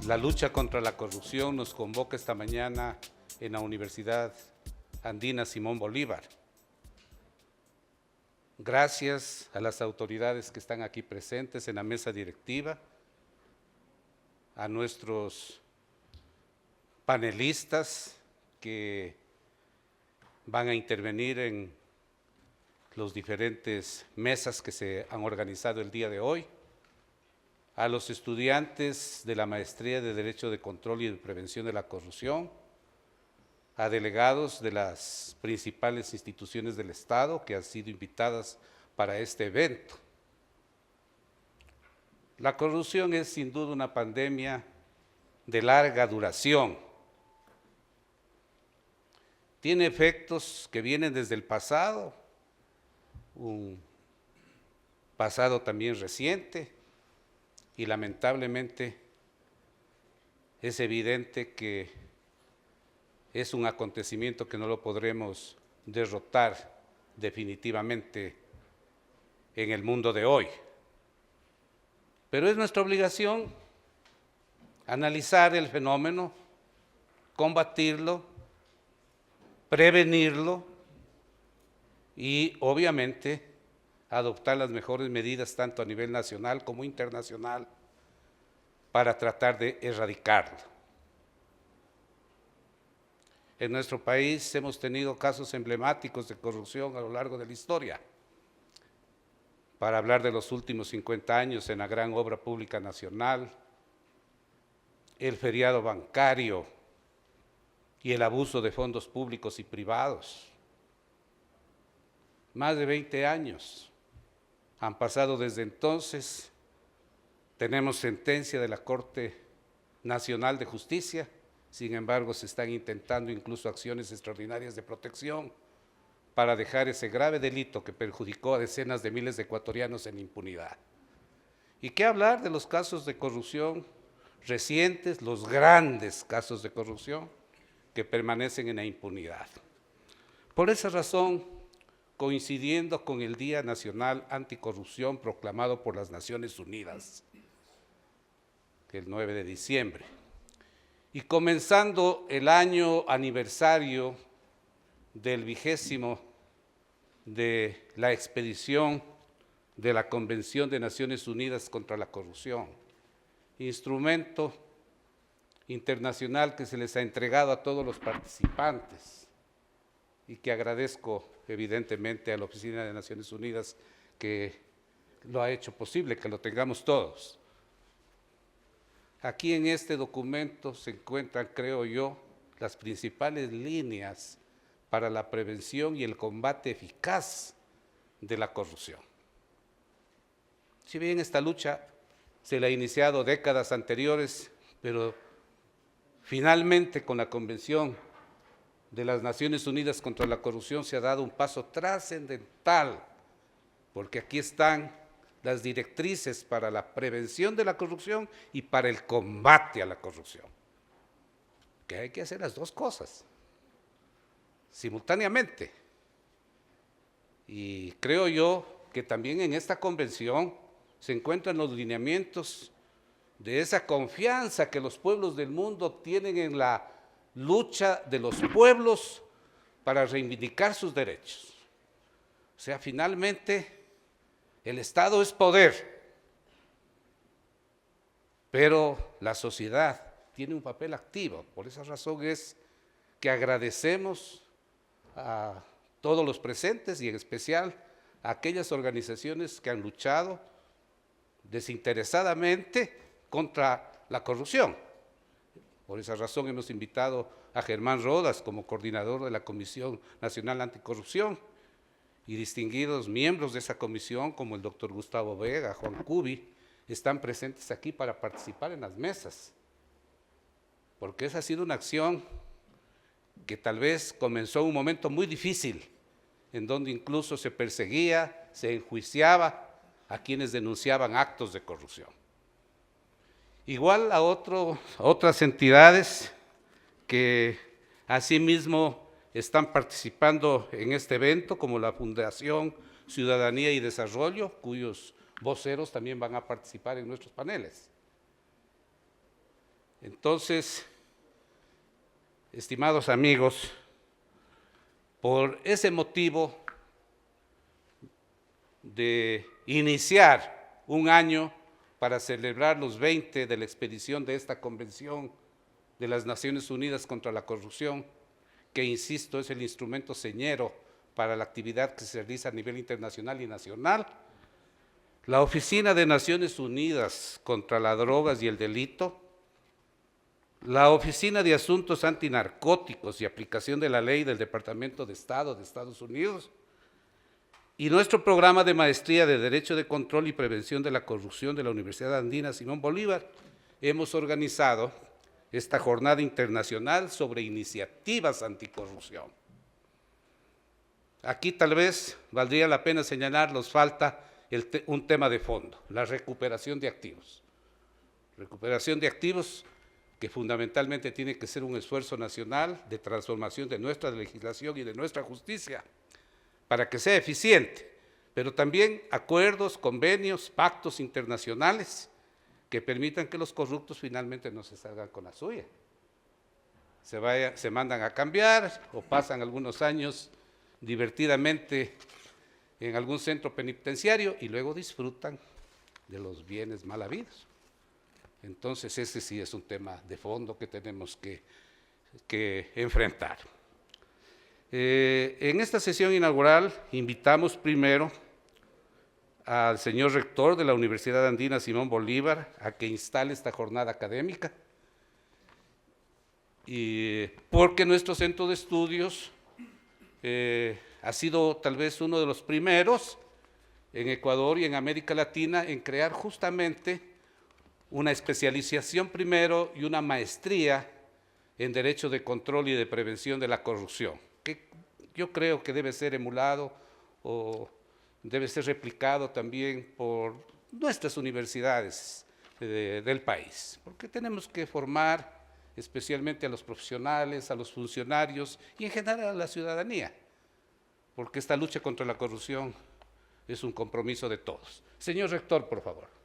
La lucha contra la corrupción nos convoca esta mañana en la Universidad Andina Simón Bolívar. Gracias a las autoridades que están aquí presentes en la mesa directiva, a nuestros panelistas que van a intervenir en los diferentes mesas que se han organizado el día de hoy, a los estudiantes de la Maestría de Derecho de Control y de Prevención de la Corrupción, a delegados de las principales instituciones del Estado que han sido invitadas para este evento. La corrupción es sin duda una pandemia de larga duración. Tiene efectos que vienen desde el pasado, un pasado también reciente, y lamentablemente es evidente que es un acontecimiento que no lo podremos derrotar definitivamente en el mundo de hoy. Pero es nuestra obligación analizar el fenómeno, combatirlo, prevenirlo y obviamente adoptar las mejores medidas tanto a nivel nacional como internacional para tratar de erradicarlo. En nuestro país hemos tenido casos emblemáticos de corrupción a lo largo de la historia. Para hablar de los últimos 50 años en la gran obra pública nacional, el feriado bancario y el abuso de fondos públicos y privados. Más de 20 años han pasado desde entonces. Tenemos sentencia de la Corte Nacional de Justicia, sin embargo se están intentando incluso acciones extraordinarias de protección para dejar ese grave delito que perjudicó a decenas de miles de ecuatorianos en impunidad. ¿Y qué hablar de los casos de corrupción recientes, los grandes casos de corrupción que permanecen en la impunidad? Por esa razón, coincidiendo con el Día Nacional Anticorrupción proclamado por las Naciones Unidas, el 9 de diciembre, y comenzando el año aniversario del 20º de la expedición de la Convención de Naciones Unidas contra la Corrupción, instrumento internacional que se les ha entregado a todos los participantes y que agradezco evidentemente a la Oficina de Naciones Unidas que lo ha hecho posible, que lo tengamos todos. Aquí en este documento se encuentran, creo yo, las principales líneas para la prevención y el combate eficaz de la corrupción. Si bien esta lucha se la ha iniciado décadas anteriores, pero finalmente con la Convención de las Naciones Unidas contra la Corrupción se ha dado un paso trascendental, porque aquí están las directrices para la prevención de la corrupción y para el combate a la corrupción. Que hay que hacer las dos cosas simultáneamente. Y creo yo que también en esta convención se encuentran los lineamientos de esa confianza que los pueblos del mundo tienen en la lucha de los pueblos para reivindicar sus derechos. O sea, finalmente el Estado es poder, pero la sociedad tiene un papel activo. Por esa razón es que agradecemos a todos los presentes y en especial a aquellas organizaciones que han luchado desinteresadamente contra la corrupción. Por esa razón hemos invitado a Germán Rodas como coordinador de la Comisión Nacional Anticorrupción y distinguidos miembros de esa comisión como el doctor Gustavo Vega, Juan Cubi, están presentes aquí para participar en las mesas, porque esa ha sido una acción que tal vez comenzó en un momento muy difícil, en donde incluso se perseguía, se enjuiciaba a quienes denunciaban actos de corrupción. Igual a otras entidades que asimismo están participando en este evento, como la Fundación Ciudadanía y Desarrollo, cuyos voceros también van a participar en nuestros paneles. Entonces, estimados amigos, por ese motivo de iniciar un año para celebrar los 20 de la expedición de esta Convención de las Naciones Unidas contra la Corrupción, que, insisto, es el instrumento señero para la actividad que se realiza a nivel internacional y nacional, la Oficina de Naciones Unidas contra las Drogas y el Delito, la Oficina de Asuntos Antinarcóticos y Aplicación de la Ley del Departamento de Estado de Estados Unidos, y nuestro programa de maestría de Derecho de Control y Prevención de la Corrupción de la Universidad Andina Simón Bolívar, hemos organizado esta jornada internacional sobre iniciativas anticorrupción. Aquí tal vez valdría la pena señalar, nos falta un tema de fondo, la recuperación de activos. Recuperación de activos que fundamentalmente tiene que ser un esfuerzo nacional de transformación de nuestra legislación y de nuestra justicia, para que sea eficiente, pero también acuerdos, convenios, pactos internacionales que permitan que los corruptos finalmente no se salgan con la suya. Se mandan a cambiar o pasan algunos años divertidamente en algún centro penitenciario y luego disfrutan de los bienes mal habidos. Entonces ese sí es un tema de fondo que tenemos que enfrentar. En esta sesión inaugural invitamos primero al señor rector de la Universidad Andina Simón Bolívar a que instale esta jornada académica, porque nuestro centro de estudios ha sido tal vez uno de los primeros en Ecuador y en América Latina en crear justamente una especialización primero y una maestría en Derecho de Control y de Prevención de la Corrupción, que yo creo que debe ser emulado o debe ser replicado también por nuestras universidades del país, porque tenemos que formar especialmente a los profesionales, a los funcionarios y en general a la ciudadanía, porque esta lucha contra la corrupción es un compromiso de todos. Señor rector, por favor.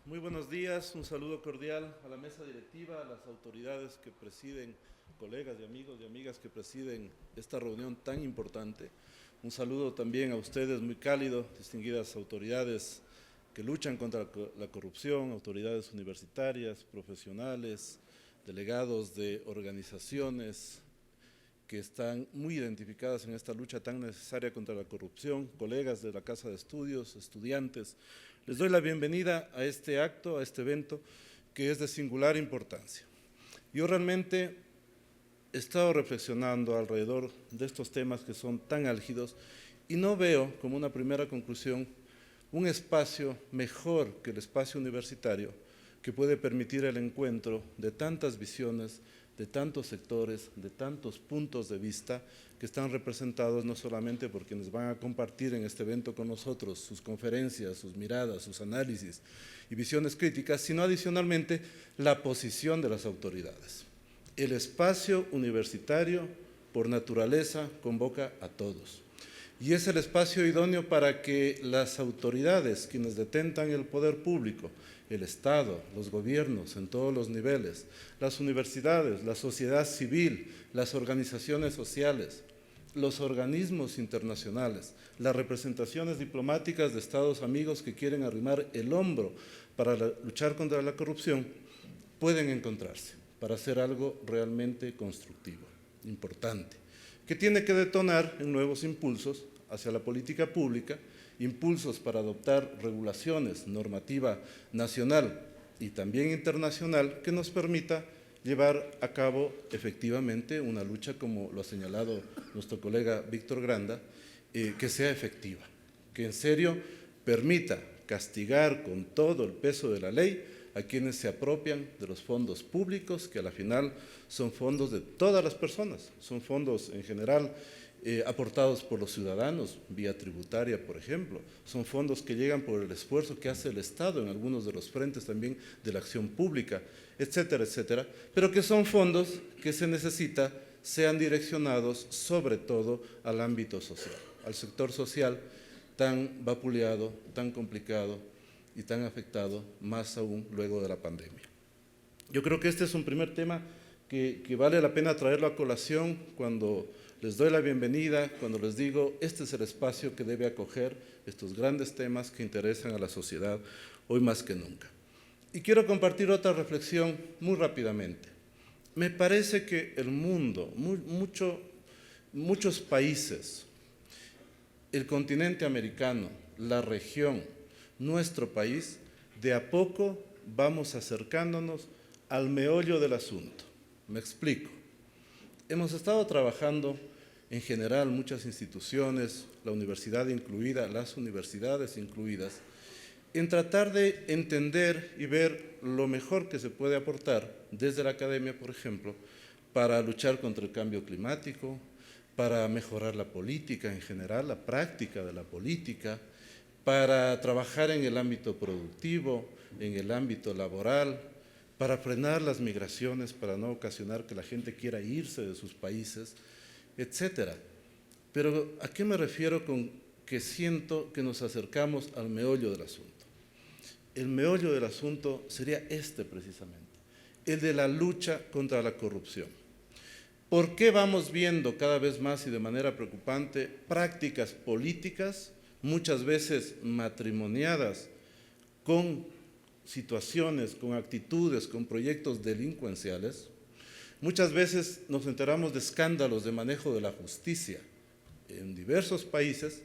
Muy buenos días, un saludo cordial a la mesa directiva, a las autoridades que presiden, colegas y amigos y amigas que presiden esta reunión tan importante. Un saludo también a ustedes muy cálido, distinguidas autoridades que luchan contra la corrupción, autoridades universitarias, profesionales, delegados de organizaciones que están muy identificadas en esta lucha tan necesaria contra la corrupción, colegas de la Casa de Estudios, estudiantes. Les doy la bienvenida a este acto, a este evento, que es de singular importancia. Yo realmente he estado reflexionando alrededor de estos temas que son tan álgidos y no veo, como una primera conclusión, un espacio mejor que el espacio universitario que puede permitir el encuentro de tantas visiones, de tantos sectores, de tantos puntos de vista que están representados no solamente por quienes van a compartir en este evento con nosotros sus conferencias, sus miradas, sus análisis y visiones críticas, sino adicionalmente la posición de las autoridades. El espacio universitario, por naturaleza, convoca a todos. Y es el espacio idóneo para que las autoridades, quienes detentan el poder público, el Estado, los gobiernos en todos los niveles, las universidades, la sociedad civil, las organizaciones sociales, los organismos internacionales, las representaciones diplomáticas de Estados amigos que quieren arrimar el hombro para luchar contra la corrupción, pueden encontrarse para hacer algo realmente constructivo, importante, que tiene que detonar en nuevos impulsos hacia la política pública, impulsos para adoptar regulaciones, normativa nacional y también internacional que nos permita llevar a cabo efectivamente una lucha, como lo ha señalado nuestro colega Víctor Granda, que sea efectiva, que en serio permita castigar con todo el peso de la ley a quienes se apropian de los fondos públicos, que a la final son fondos de todas las personas, son fondos en general aportados por los ciudadanos, vía tributaria, por ejemplo. Son fondos que llegan por el esfuerzo que hace el Estado en algunos de los frentes también de la acción pública, etcétera, etcétera, pero que son fondos que se necesita sean direccionados sobre todo al ámbito social, al sector social tan vapuleado, tan complicado y tan afectado, más aún luego de la pandemia. Yo creo que este es un primer tema que vale la pena traerlo a colación cuando les doy la bienvenida, cuando les digo, este es el espacio que debe acoger estos grandes temas que interesan a la sociedad hoy más que nunca. Y quiero compartir otra reflexión muy rápidamente. Me parece que el mundo, muchos países, el continente americano, la región, nuestro país, de a poco vamos acercándonos al meollo del asunto. Me explico. Hemos estado trabajando en general muchas instituciones, la universidad incluida, las universidades incluidas, en tratar de entender y ver lo mejor que se puede aportar desde la academia, por ejemplo, para luchar contra el cambio climático, para mejorar la política en general, la práctica de la política, para trabajar en el ámbito productivo, en el ámbito laboral, para frenar las migraciones, para no ocasionar que la gente quiera irse de sus países, etcétera. Pero ¿a qué me refiero con que siento que nos acercamos al meollo del asunto? El meollo del asunto sería este precisamente, el de la lucha contra la corrupción. ¿Por qué vamos viendo cada vez más y de manera preocupante prácticas políticas, muchas veces matrimoniadas, con situaciones, con actitudes, con proyectos delincuenciales? Muchas veces nos enteramos de escándalos de manejo de la justicia en diversos países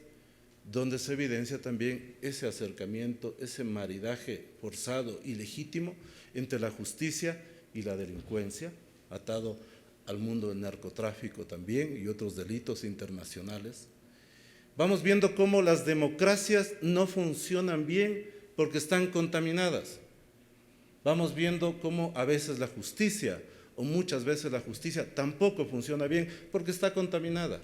donde se evidencia también ese acercamiento, ese maridaje forzado y legítimo entre la justicia y la delincuencia, atado al mundo del narcotráfico también y otros delitos internacionales. Vamos viendo cómo las democracias no funcionan bien porque están contaminadas. Vamos viendo cómo a veces la justicia, o muchas veces la justicia, tampoco funciona bien porque está contaminada.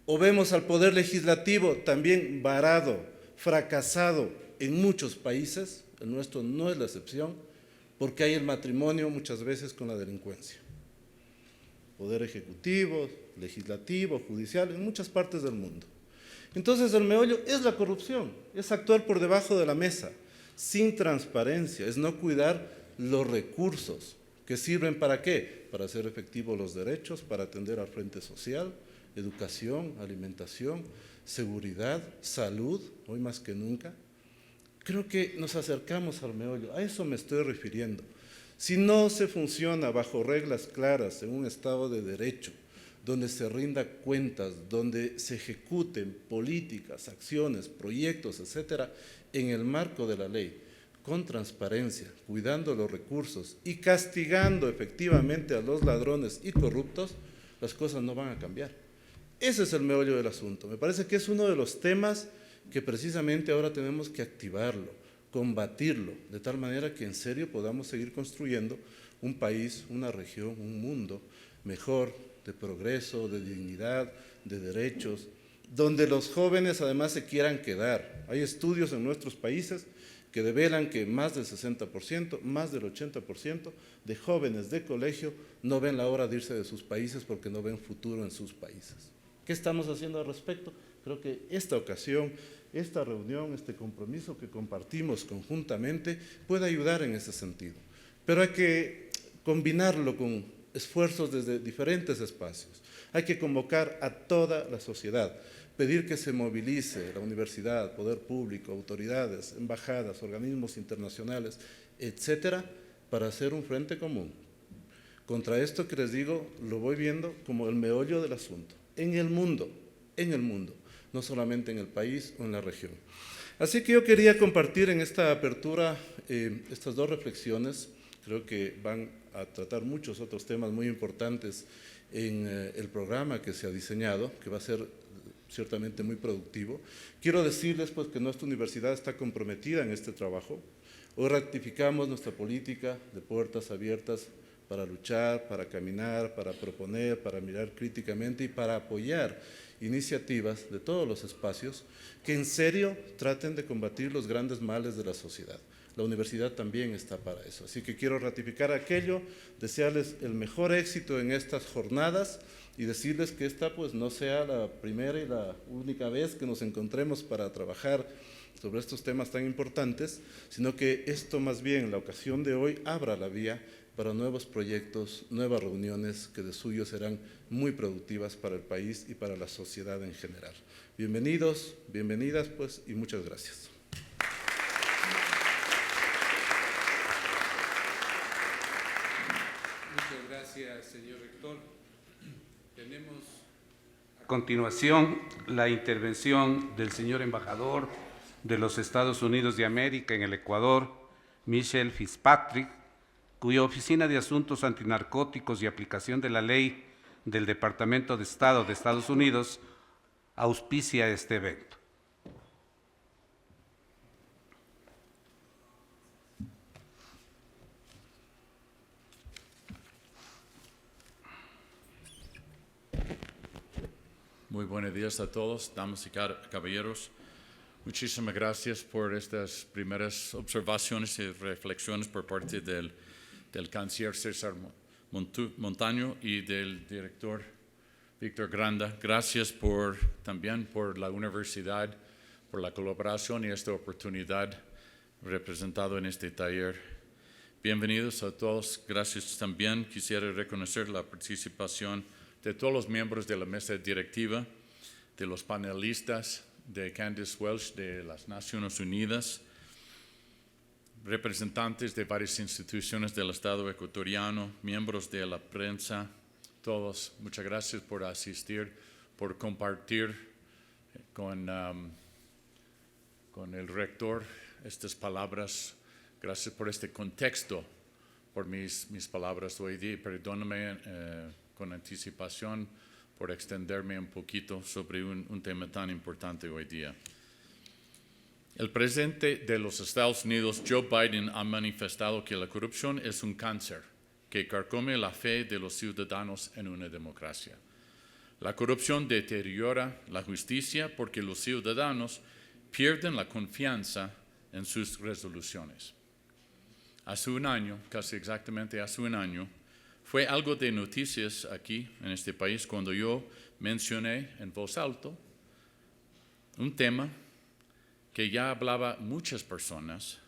O vemos al poder legislativo también varado, fracasado en muchos países, el nuestro no es la excepción, porque hay el matrimonio muchas veces con la delincuencia. Poder ejecutivo, legislativo, judicial, en muchas partes del mundo. Entonces el meollo es la corrupción, es actuar por debajo de la mesa, sin transparencia, es no cuidar los recursos que sirven ¿para qué? Para hacer efectivos los derechos, para atender al frente social, educación, alimentación, seguridad, salud, hoy más que nunca. Creo que nos acercamos al meollo, a eso me estoy refiriendo. Si no se funciona bajo reglas claras en un Estado de Derecho, donde se rinda cuentas, donde se ejecuten políticas, acciones, proyectos, etcétera, en el marco de la ley, con transparencia, cuidando los recursos y castigando efectivamente a los ladrones y corruptos, las cosas no van a cambiar. Ese es el meollo del asunto. Me parece que es uno de los temas que precisamente ahora tenemos que activarlo, combatirlo, de tal manera que en serio podamos seguir construyendo un país, una región, un mundo mejor, de progreso, de dignidad, de derechos, donde los jóvenes además se quieran quedar. Hay estudios en nuestros países que develan que más del 60%, más del 80% de jóvenes de colegio no ven la hora de irse de sus países porque no ven futuro en sus países. ¿Qué estamos haciendo al respecto? Creo que esta ocasión, esta reunión, este compromiso que compartimos conjuntamente puede ayudar en ese sentido. Pero hay que combinarlo con esfuerzos desde diferentes espacios. Hay que convocar a toda la sociedad, pedir que se movilice la universidad, poder público, autoridades, embajadas, organismos internacionales, etcétera, para hacer un frente común. Contra esto que les digo, lo voy viendo como el meollo del asunto, en el mundo, no solamente en el país o en la región. Así que yo quería compartir en esta apertura estas dos reflexiones. Creo que van a tratar muchos otros temas muy importantes en el programa que se ha diseñado, que va a ser ciertamente muy productivo. Quiero decirles pues, que nuestra universidad está comprometida en este trabajo. Hoy ratificamos nuestra política de puertas abiertas para luchar, para caminar, para proponer, para mirar críticamente y para apoyar iniciativas de todos los espacios que en serio traten de combatir los grandes males de la sociedad. La universidad también está para eso. Así que quiero ratificar aquello, desearles el mejor éxito en estas jornadas y decirles que esta pues no sea la primera y la única vez que nos encontremos para trabajar sobre estos temas tan importantes, sino que esto más bien, la ocasión de hoy, abra la vía para nuevos proyectos, nuevas reuniones que de suyo serán muy productivas para el país y para la sociedad en general. Bienvenidos, bienvenidas pues y muchas gracias. Muchas gracias, señor rector. Tenemos a continuación la intervención del señor embajador de los Estados Unidos de América en el Ecuador, Michelle Fitzpatrick, cuya Oficina de Asuntos Antinarcóticos y Aplicación de la Ley del Departamento de Estado de Estados Unidos auspicia este evento. Muy buenos días a todos, damas y caballeros. Muchísimas gracias por estas primeras observaciones y reflexiones por parte del canciller César Montaño y del director Víctor Granda. Gracias también por la universidad, por la colaboración y esta oportunidad representada en este taller. Bienvenidos a todos. Gracias también. Quisiera reconocer la participación de todos los miembros de la mesa directiva, de los panelistas, de Candice Welch de las Naciones Unidas, representantes de varias instituciones del Estado ecuatoriano, miembros de la prensa, todos, muchas gracias por asistir, por compartir con el rector estas palabras. Gracias por este contexto, por mis palabras hoy día. Perdóname con anticipación por extenderme un poquito sobre un tema tan importante hoy día. El presidente de los Estados Unidos, Joe Biden, ha manifestado que la corrupción es un cáncer que carcome la fe de los ciudadanos en una democracia. La corrupción deteriora la justicia porque los ciudadanos pierden la confianza en sus resoluciones. Hace un año, casi exactamente hace un año, fue algo de noticias aquí en este país cuando yo mencioné en voz alta un tema que ya hablaba muchas personas,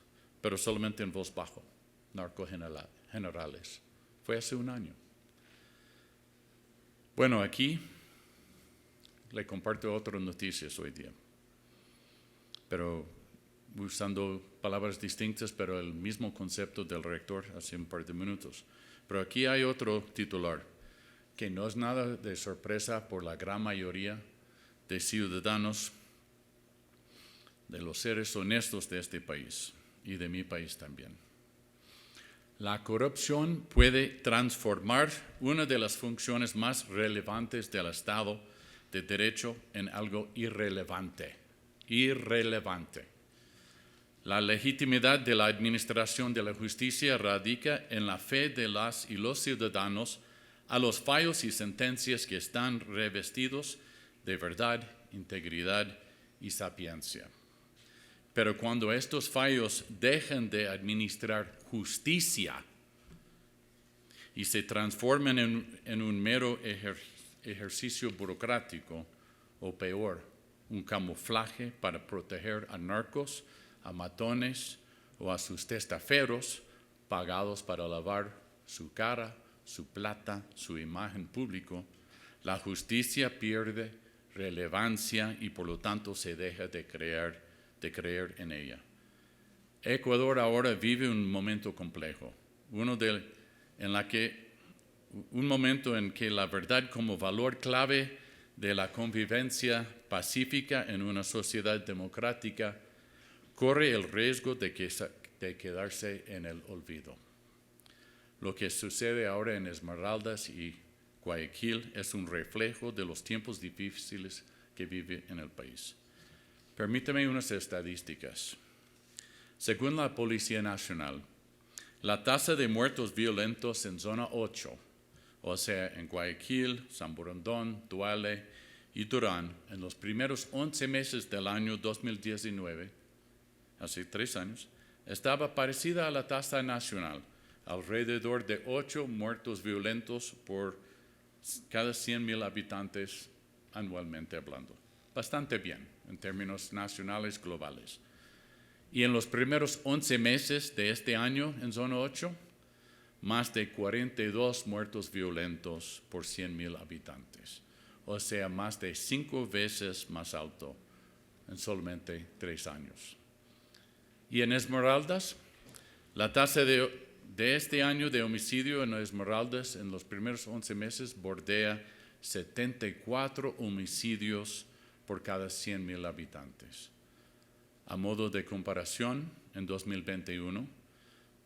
pero solamente en voz baja, narcogenerales. Fue hace un año. Bueno, aquí le comparto otras noticias hoy día, pero usando palabras distintas, pero el mismo concepto del rector hace un par de minutos. Pero aquí hay otro titular, que no es nada de sorpresa por la gran mayoría de ciudadanos, de los seres honestos de este país y de mi país también. La corrupción puede transformar una de las funciones más relevantes del Estado de Derecho en algo irrelevante. La legitimidad de la administración de la justicia radica en la fe de las y los ciudadanos a los fallos y sentencias que están revestidos de verdad, integridad y sapiencia. Pero cuando estos fallos dejan de administrar justicia y se transforman en un mero ejercicio burocrático, o peor, un camuflaje para proteger a narcos, a matones o a sus testaferros pagados para lavar su cara, su plata, su imagen pública, la justicia pierde relevancia y por lo tanto se deja de creer en ella. Ecuador ahora vive un momento complejo, un momento en que la verdad como valor clave de la convivencia pacífica en una sociedad democrática corre el riesgo de quedarse en el olvido. Lo que sucede ahora en Esmeraldas y Guayaquil es un reflejo de los tiempos difíciles que vive en el país. Permítame unas estadísticas. Según la Policía Nacional, La tasa de muertos violentos en zona 8, o sea, en Guayaquil, San Borondón, Duale y Durán, en los primeros 11 meses del año 2019, hace 3 años, estaba parecida a la tasa nacional, alrededor de 8 muertos violentos por cada 100,000 habitantes anualmente hablando. Bastante bien en términos nacionales globales. Y en los primeros 11 meses de este año en zona 8, más de 42 muertos violentos por 100,000 habitantes. O sea, más de 5 veces más alto en solamente 3 años. Y en Esmeraldas, la tasa de este año de homicidio en Esmeraldas en los primeros 11 meses bordea 74 homicidios por cada 100,000 habitantes. A modo de comparación, en 2021,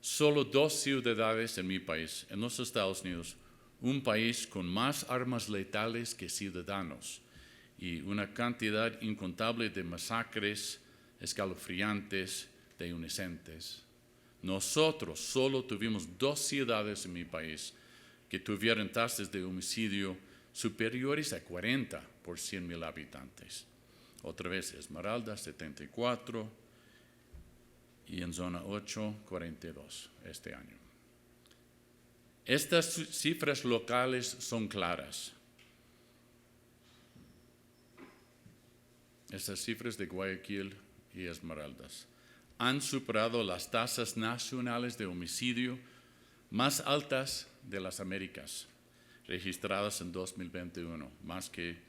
solo 2 ciudades en mi país, en los Estados Unidos, un país con más armas letales que ciudadanos y una cantidad incontable de masacres escalofriantes de inocentes. Nosotros solo tuvimos 2 ciudades en mi país que tuvieron tasas de homicidio superiores a 40 por 100,000 habitantes. Otra vez, Esmeralda, 74, y en zona 8, 42 este año. Estas cifras locales son claras. Estas cifras de Guayaquil y Esmeraldas han superado las tasas nacionales de homicidio más altas de las Américas, registradas en 2021, más que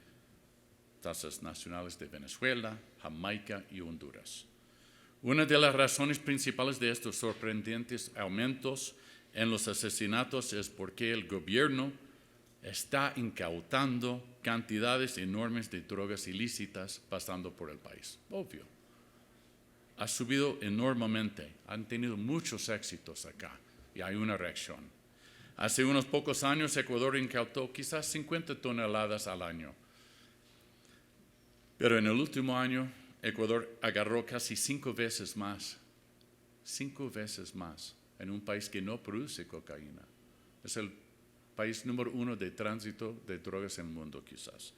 tasas nacionales de Venezuela, Jamaica y Honduras. Una de las razones principales de estos sorprendentes aumentos en los asesinatos es porque el gobierno está incautando cantidades enormes de drogas ilícitas pasando por el país. Obvio. Ha subido enormemente. Han tenido muchos éxitos acá y hay una reacción. Hace unos pocos años Ecuador incautó quizás 50 toneladas al año. Pero en el último año Ecuador agarró casi 5 veces más. 5 veces más en un país que no produce cocaína. Es el país número 1 de tránsito de drogas en el mundo quizás.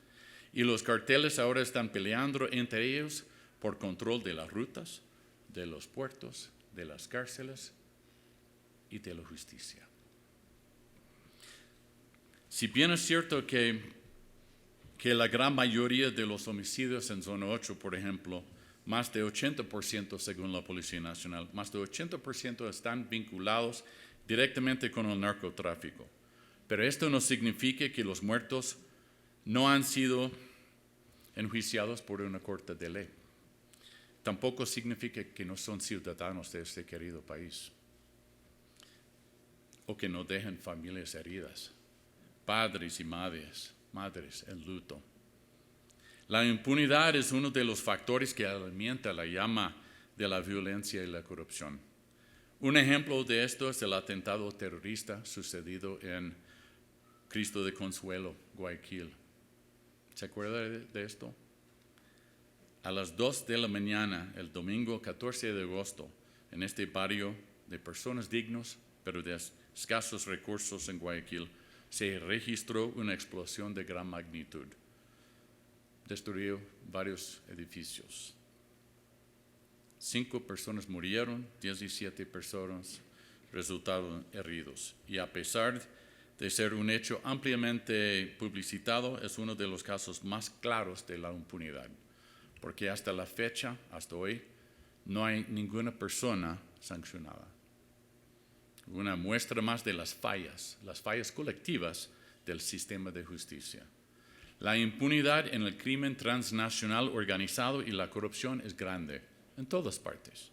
Y los carteles ahora están peleando entre ellos por control de las rutas, de los puertos, de las cárceles y de la justicia. Si bien es cierto que la gran mayoría de los homicidios en zona 8, por ejemplo, más de 80% según la Policía Nacional, más de 80% están vinculados directamente con el narcotráfico. Pero esto no significa que los muertos no han sido enjuiciados por una corte de ley. Tampoco significa que no son ciudadanos de este querido país o que no dejan familias heridas, padres y madres en luto. La impunidad es uno de los factores que alimenta la llama de la violencia y la corrupción. Un ejemplo de esto es el atentado terrorista sucedido en Cristo de Consuelo, Guayaquil. ¿Se acuerda de esto? A las 2 de la mañana, el domingo 14 de agosto, en este barrio de personas dignas, pero de escasos recursos en Guayaquil, se registró una explosión de gran magnitud. Destruyó varios edificios. 5 personas murieron, 17 personas resultaron heridos. Y a pesar de ser un hecho ampliamente publicitado, es uno de los casos más claros de la impunidad. Porque hasta la fecha, hasta hoy, no hay ninguna persona sancionada. Una muestra más de las fallas colectivas del sistema de justicia. La impunidad en el crimen transnacional organizado y la corrupción es grande en todas partes.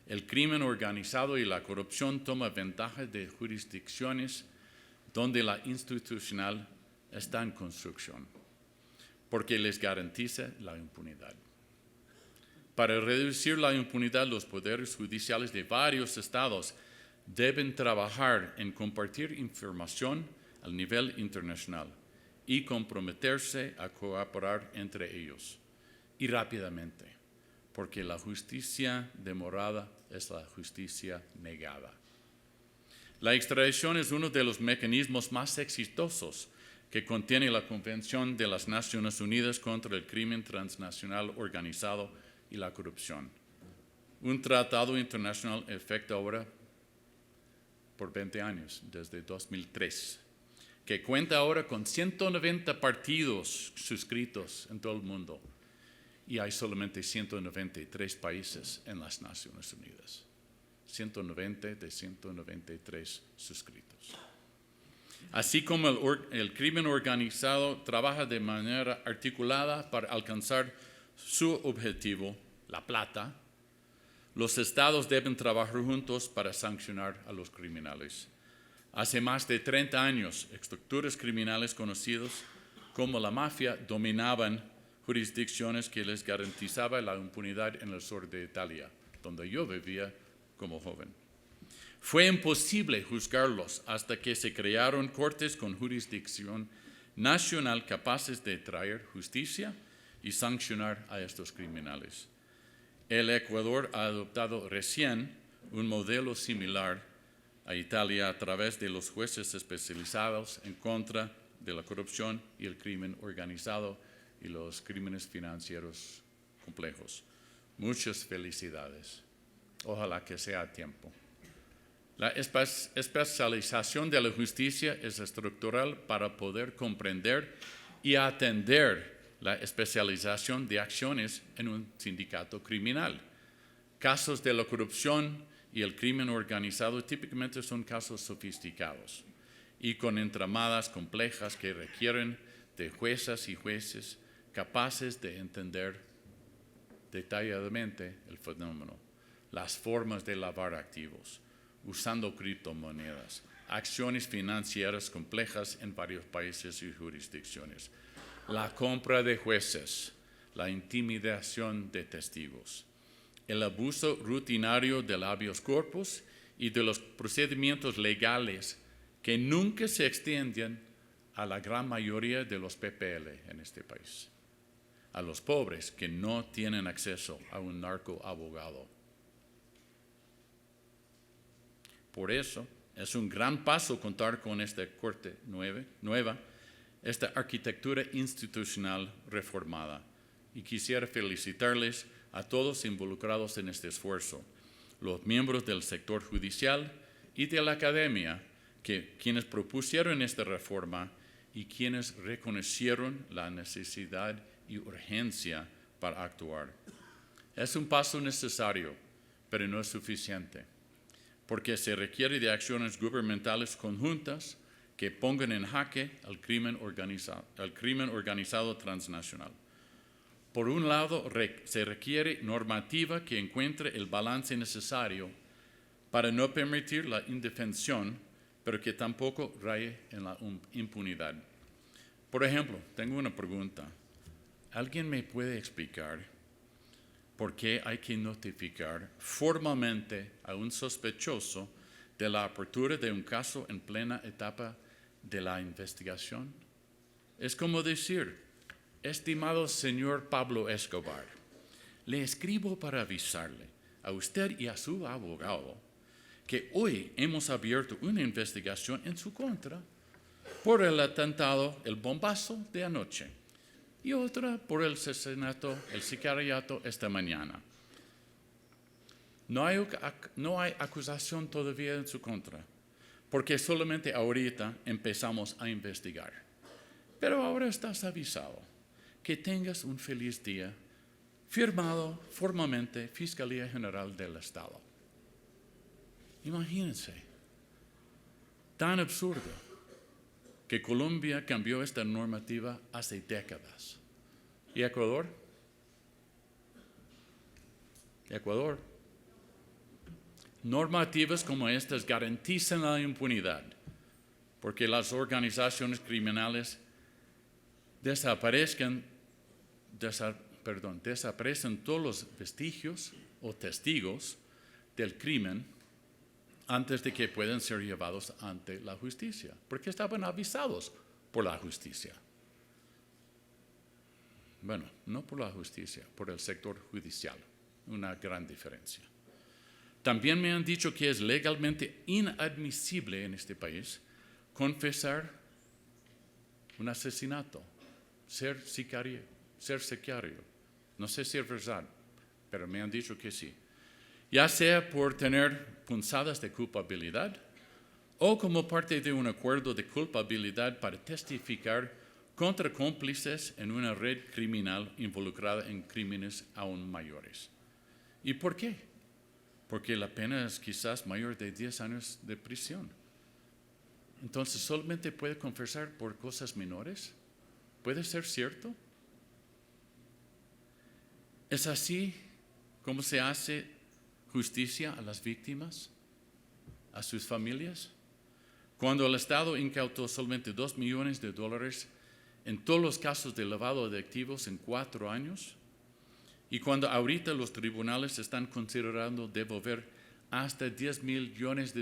El crimen organizado y la corrupción toma ventaja de jurisdicciones donde la institucional está en construcción, porque les garantiza la impunidad. Para reducir la impunidad, los poderes judiciales de varios estados deben trabajar en compartir información al nivel internacional y comprometerse a cooperar entre ellos, y rápidamente, porque la justicia demorada es la justicia negada. La extradición es uno de los mecanismos más exitosos que contiene la Convención de las Naciones Unidas contra el Crimen Transnacional Organizado y la Corrupción. Un tratado internacional en efecto ahora por 20 años, desde 2003, que cuenta ahora con 190 partidos suscritos en todo el mundo y hay solamente 193 países en las Naciones Unidas. 190 de 193 suscritos. Así como el crimen organizado trabaja de manera articulada para alcanzar su objetivo, la plata, los estados deben trabajar juntos para sancionar a los criminales. Hace más de 30 años, estructuras criminales conocidas como la mafia dominaban jurisdicciones que les garantizaba la impunidad en el sur de Italia, donde yo vivía como joven. Fue imposible juzgarlos hasta que se crearon cortes con jurisdicción nacional capaces de traer justicia y sancionar a estos criminales. El Ecuador ha adoptado recién un modelo similar a Italia a través de los jueces especializados en contra de la corrupción y el crimen organizado y los crímenes financieros complejos. Muchas felicidades. Ojalá que sea a tiempo. La especialización de la justicia es estructural para poder comprender y atender la especialización de acciones en un sindicato criminal. Casos de la corrupción y el crimen organizado típicamente son casos sofisticados y con entramadas complejas que requieren de juezas y jueces capaces de entender detalladamente el fenómeno, las formas de lavar activos, usando criptomonedas, acciones financieras complejas en varios países y jurisdicciones, la compra de jueces, la intimidación de testigos, el abuso rutinario del habeas corpus y de los procedimientos legales que nunca se extienden a la gran mayoría de los PPL en este país, a los pobres que no tienen acceso a un narcoabogado. Por eso, es un gran paso contar con esta Corte nueva, esta arquitectura institucional reformada. Y quisiera felicitarles a todos involucrados en este esfuerzo, los miembros del sector judicial y de la academia, quienes propusieron esta reforma y quienes reconocieron la necesidad y urgencia para actuar. Es un paso necesario, pero no es suficiente, porque se requiere de acciones gubernamentales conjuntas que pongan en jaque al crimen organizado transnacional. Por un lado, se requiere normativa que encuentre el balance necesario para no permitir la indefensión, pero que tampoco raye en la impunidad. Por ejemplo, tengo una pregunta. ¿Alguien me puede explicar por qué hay que notificar formalmente a un sospechoso de la apertura de un caso en plena etapa de la investigación? Es como decir, estimado señor Pablo Escobar, le escribo para avisarle a usted y a su abogado que hoy hemos abierto una investigación en su contra por el atentado, el bombazo de anoche, y otra por el asesinato, el sicariato esta mañana. No hay acusación todavía en su contra, porque solamente ahorita empezamos a investigar. Pero ahora estás avisado. Que tengas un feliz día, firmado formalmente Fiscalía General del Estado. Imagínense, tan absurdo que Colombia cambió esta normativa hace décadas. ¿Y Ecuador? Ecuador. Normativas como estas garantizan la impunidad, porque las organizaciones criminales desaparecen todos los vestigios o testigos del crimen antes de que puedan ser llevados ante la justicia, porque estaban avisados por la justicia. Bueno, no por la justicia, por el sector judicial, una gran diferencia. También me han dicho que es legalmente inadmisible en este país confesar un asesinato, ser sicario. No sé si es verdad, pero me han dicho que sí. Ya sea por tener punzadas de culpabilidad o como parte de un acuerdo de culpabilidad para testificar contra cómplices en una red criminal involucrada en crímenes aún mayores. ¿Y por qué? Porque la pena es quizás mayor de 10 años de prisión. Entonces, ¿solamente puede confesar por cosas menores? ¿Puede ser cierto? ¿Es así como se hace justicia a las víctimas, a sus familias? Cuando el Estado incautó solamente $2 millones en todos los casos de lavado de activos en 4 años, y cuando ahorita los tribunales están considerando devolver hasta $10 millones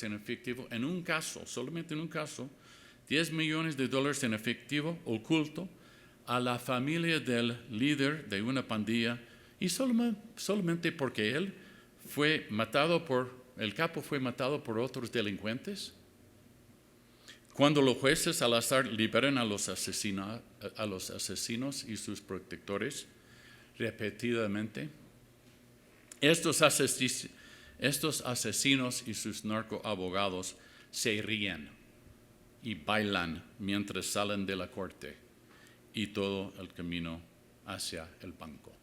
en efectivo en un caso, solamente en un caso, $10 millones en efectivo oculto a la familia del líder de una pandilla, y solamente porque el capo fue matado por otros delincuentes. Cuando los jueces al azar liberan a los asesinos y sus protectores repetidamente, estos asesinos y sus narcoabogados se ríen y bailan mientras salen de la corte y todo el camino hacia el banco.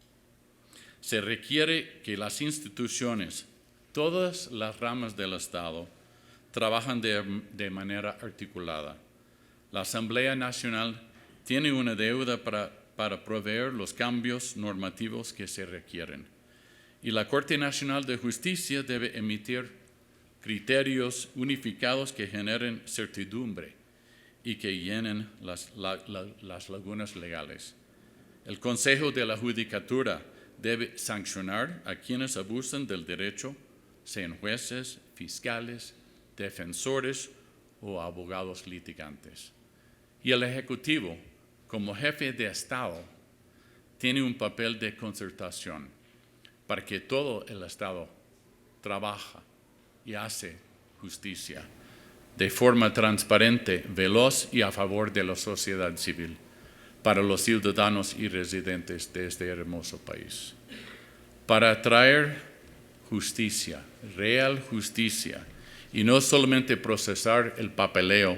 Se requiere que las instituciones, todas las ramas del Estado, trabajan de manera articulada. La Asamblea Nacional tiene una deuda para proveer los cambios normativos que se requieren. Y la Corte Nacional de Justicia debe emitir criterios unificados que generen certidumbre y que llenen las lagunas legales. El Consejo de la Judicatura debe sancionar a quienes abusan del derecho, sean jueces, fiscales, defensores o abogados litigantes. Y el Ejecutivo, como jefe de Estado, tiene un papel de concertación para que todo el Estado trabaja y hace justicia de forma transparente, veloz y a favor de la sociedad civil, para los ciudadanos y residentes de este hermoso país. Para traer justicia, real justicia, y no solamente procesar el papeleo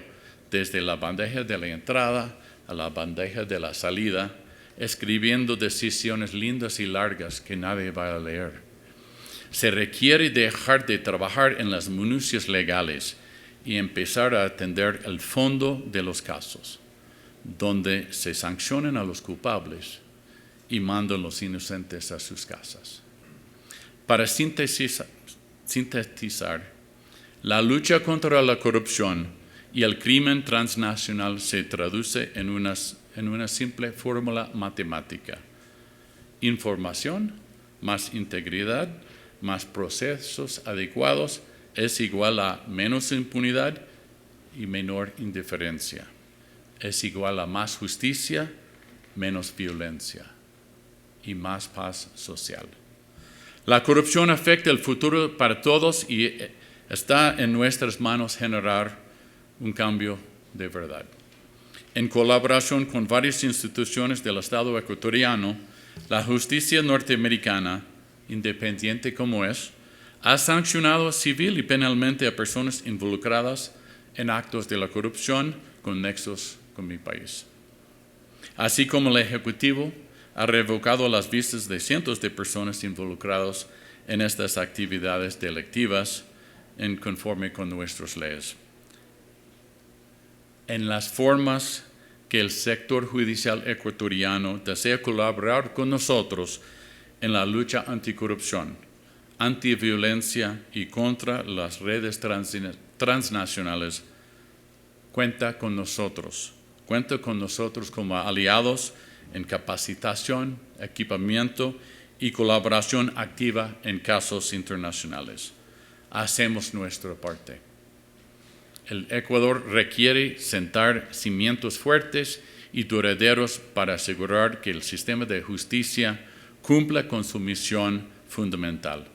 desde la bandeja de la entrada a la bandeja de la salida, escribiendo decisiones lindas y largas que nadie va a leer. Se requiere dejar de trabajar en las minucias legales y empezar a atender el fondo de los casos, donde se sancionen a los culpables y mandan los inocentes a sus casas. Para sintetizar, la lucha contra la corrupción y el crimen transnacional se traduce en una simple fórmula matemática. Información más integridad más procesos adecuados es igual a menos impunidad y menor indiferencia. Es igual a más justicia, menos violencia y más paz social. La corrupción afecta el futuro para todos y está en nuestras manos generar un cambio de verdad. En colaboración con varias instituciones del Estado ecuatoriano, la justicia norteamericana, independiente como es, ha sancionado civil y penalmente a personas involucradas en actos de la corrupción con nexos con mi país. Así como el Ejecutivo ha revocado las visas de cientos de personas involucradas en estas actividades delictivas en conforme con nuestras leyes. En las formas que el sector judicial ecuatoriano desea colaborar con nosotros en la lucha anticorrupción, antiviolencia y contra las redes transnacionales, cuenta con nosotros como aliados en capacitación, equipamiento y colaboración activa en casos internacionales. Hacemos nuestra parte. El Ecuador requiere sentar cimientos fuertes y duraderos para asegurar que el sistema de justicia cumpla con su misión fundamental: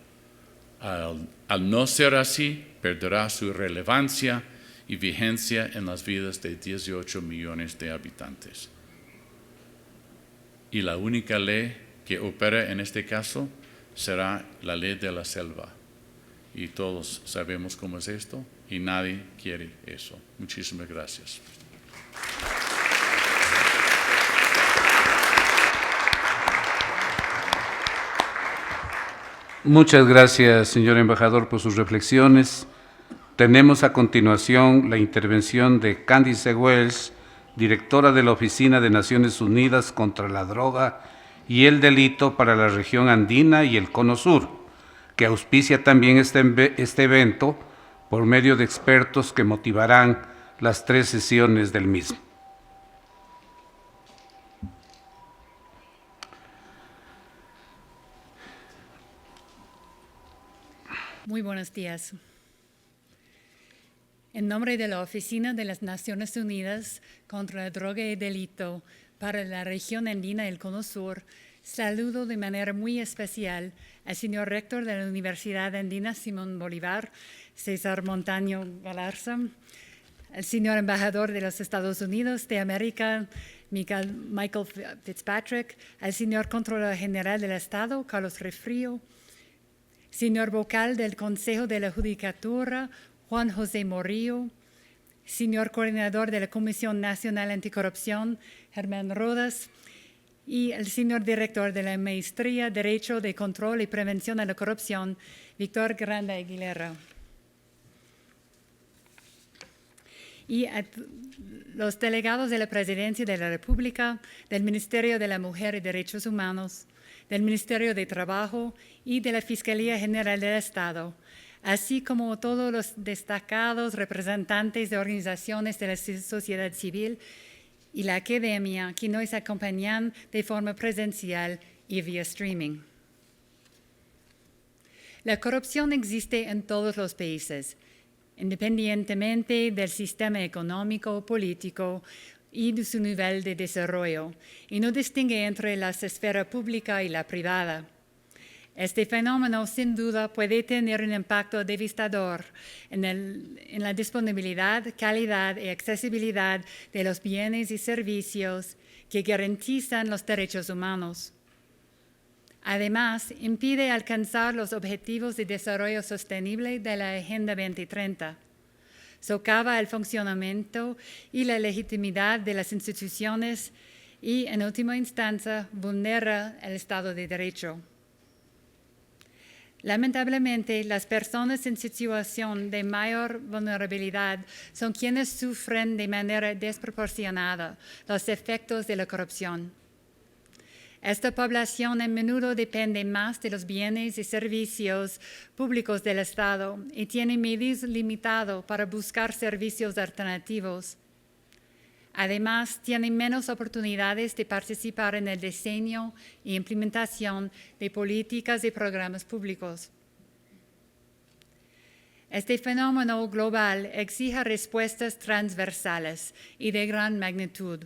Al no ser así, perderá su relevancia y vigencia en las vidas de 18 millones de habitantes. Y la única ley que opera en este caso será la ley de la selva. Y todos sabemos cómo es esto y nadie quiere eso. Muchísimas gracias. Muchas gracias, señor embajador, por sus reflexiones. Tenemos a continuación la intervención de Candice Wells, directora de la Oficina de Naciones Unidas contra la Droga y el Delito para la región andina y el Cono Sur, que auspicia también este evento por medio de expertos que motivarán las 3 sesiones del mismo. Muy buenos días. En nombre de la Oficina de las Naciones Unidas contra la Droga y el Delito para la región andina y el Cono Sur, saludo de manera muy especial al señor rector de la Universidad Andina Simón Bolívar, César Montaño Galarza, al señor embajador de los Estados Unidos de América, Michael Fitzpatrick, al señor Contralor General del Estado, Carlos Refrío, señor vocal del Consejo de la Judicatura, Juan José Morillo, señor coordinador de la Comisión Nacional Anticorrupción, Germán Rodas, y el señor director de la Maestría Derecho de Control y Prevención de la Corrupción, Víctor Granda Aguilera. Y a los delegados de la Presidencia de la República, del Ministerio de la Mujer y Derechos Humanos, del Ministerio de Trabajo y de la Fiscalía General del Estado, así como todos los destacados representantes de organizaciones de la sociedad civil y la academia que nos acompañan de forma presencial y vía streaming. La corrupción existe en todos los países, independientemente del sistema económico, político y de su nivel de desarrollo, y no distingue entre la esfera pública y la privada. Este fenómeno, sin duda, puede tener un impacto devastador en la disponibilidad, calidad y accesibilidad de los bienes y servicios que garantizan los derechos humanos. Además, impide alcanzar los objetivos de desarrollo sostenible de la Agenda 2030. Socava el funcionamiento y la legitimidad de las instituciones y, en última instancia, vulnera el Estado de Derecho. Lamentablemente, las personas en situación de mayor vulnerabilidad son quienes sufren de manera desproporcionada los efectos de la corrupción. Esta población a menudo depende más de los bienes y servicios públicos del Estado y tiene medios limitados para buscar servicios alternativos. Además, tiene menos oportunidades de participar en el diseño e implementación de políticas y programas públicos. Este fenómeno global exige respuestas transversales y de gran magnitud.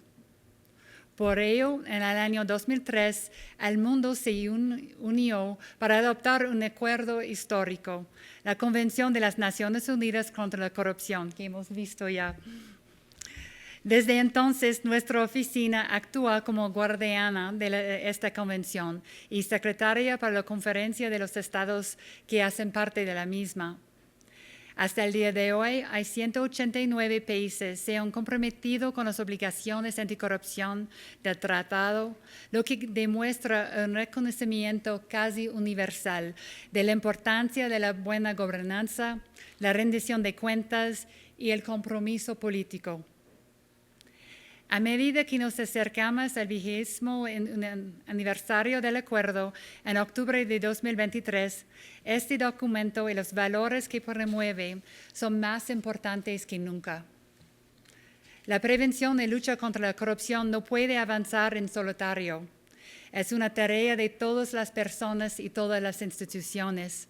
Por ello, en el año 2003, el mundo se unió para adoptar un acuerdo histórico, la Convención de las Naciones Unidas contra la Corrupción, que hemos visto ya. Desde entonces, nuestra oficina actúa como guardiana de esta convención y secretaria para la Conferencia de los Estados que hacen parte de la misma. Hasta el día de hoy, hay 189 países que se han comprometido con las obligaciones anticorrupción del tratado, lo que demuestra un reconocimiento casi universal de la importancia de la buena gobernanza, la rendición de cuentas y el compromiso político. A medida que nos acercamos al 20º aniversario del acuerdo, en octubre de 2023, este documento y los valores que promueve son más importantes que nunca. La prevención y lucha contra la corrupción no puede avanzar en solitario. Es una tarea de todas las personas y todas las instituciones.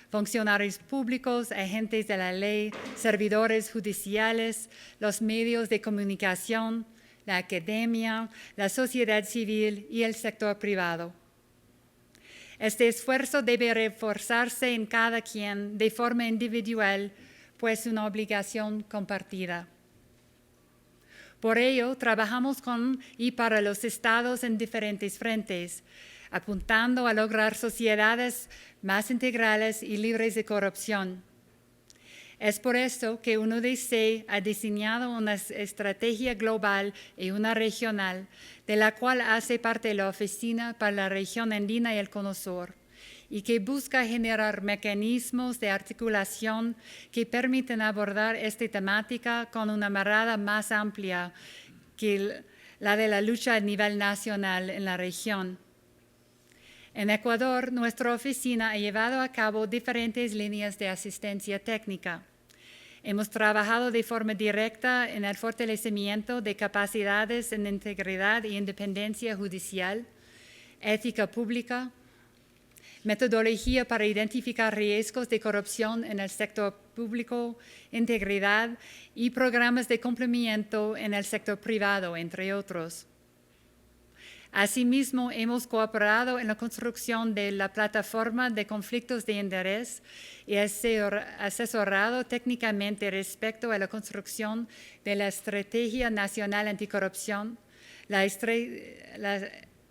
Funcionarios públicos, agentes de la ley, servidores judiciales, los medios de comunicación, la academia, la sociedad civil y el sector privado. Este esfuerzo debe reforzarse en cada quien de forma individual, pues es una obligación compartida. Por ello, trabajamos con y para los estados en diferentes frentes, apuntando a lograr sociedades más integrales y libres de corrupción. Es por esto que UNODC ha diseñado una estrategia global y una regional, de la cual hace parte la Oficina para la Región Andina y el Cono Sur, y que busca generar mecanismos de articulación que permiten abordar esta temática con una mirada más amplia que la de la lucha a nivel nacional en la región. En Ecuador, nuestra oficina ha llevado a cabo diferentes líneas de asistencia técnica. Hemos trabajado de forma directa en el fortalecimiento de capacidades en integridad e independencia judicial, ética pública, metodología para identificar riesgos de corrupción en el sector público, integridad y programas de cumplimiento en el sector privado, entre otros. Asimismo, hemos cooperado en la construcción de la plataforma de conflictos de interés y asesorado técnicamente respecto a la construcción de la Estrategia Nacional Anticorrupción, la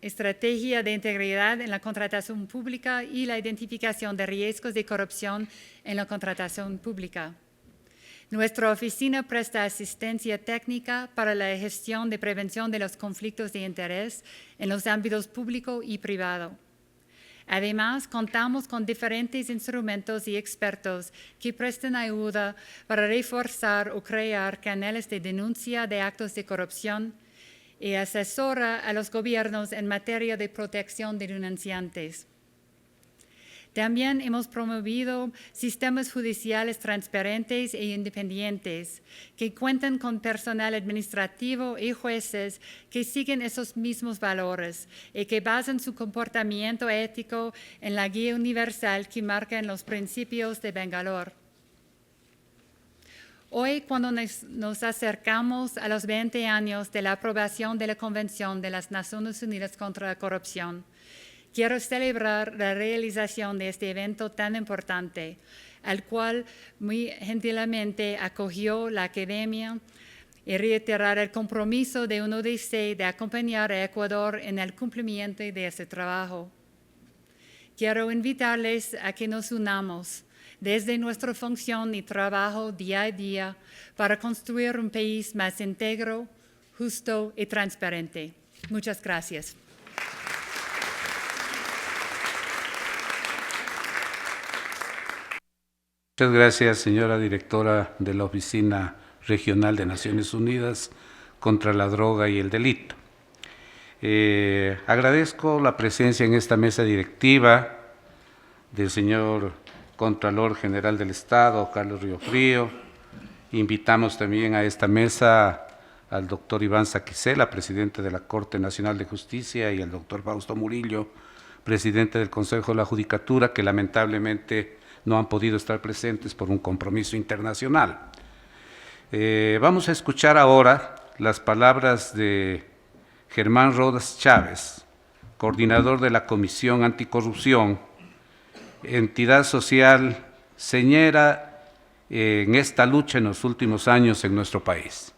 Estrategia de Integridad en la Contratación Pública y la identificación de riesgos de corrupción en la contratación pública. Nuestra oficina presta asistencia técnica para la gestión de prevención de los conflictos de interés en los ámbitos público y privado. Además, contamos con diferentes instrumentos y expertos que prestan ayuda para reforzar o crear canales de denuncia de actos de corrupción y asesora a los gobiernos en materia de protección de denunciantes. También hemos promovido sistemas judiciales transparentes e independientes que cuentan con personal administrativo y jueces que siguen esos mismos valores y que basan su comportamiento ético en la guía universal que marcan los principios de Bangalore. Hoy, cuando nos acercamos a los 20 años de la aprobación de la Convención de las Naciones Unidas contra la Corrupción, quiero celebrar la realización de este evento tan importante, al cual muy gentilmente acogió la Academia, y reiterar el compromiso de UNODC de acompañar a Ecuador en el cumplimiento de este trabajo. Quiero invitarles a que nos unamos desde nuestra función y trabajo día a día para construir un país más íntegro, justo y transparente. Muchas gracias. Muchas gracias, señora directora de la Oficina Regional de Naciones Unidas contra la Droga y el Delito. Agradezco la presencia en esta mesa directiva del señor Contralor General del Estado, Carlos Riofrío. Invitamos también a esta mesa al doctor Iván Saquicela, presidente de la Corte Nacional de Justicia, y al doctor Fausto Murillo, presidente del Consejo de la Judicatura, que lamentablemente no han podido estar presentes por un compromiso internacional. Vamos a escuchar ahora las palabras de Germán Rodas Chávez, coordinador de la Comisión Anticorrupción, entidad social señera en esta lucha en los últimos años en nuestro país.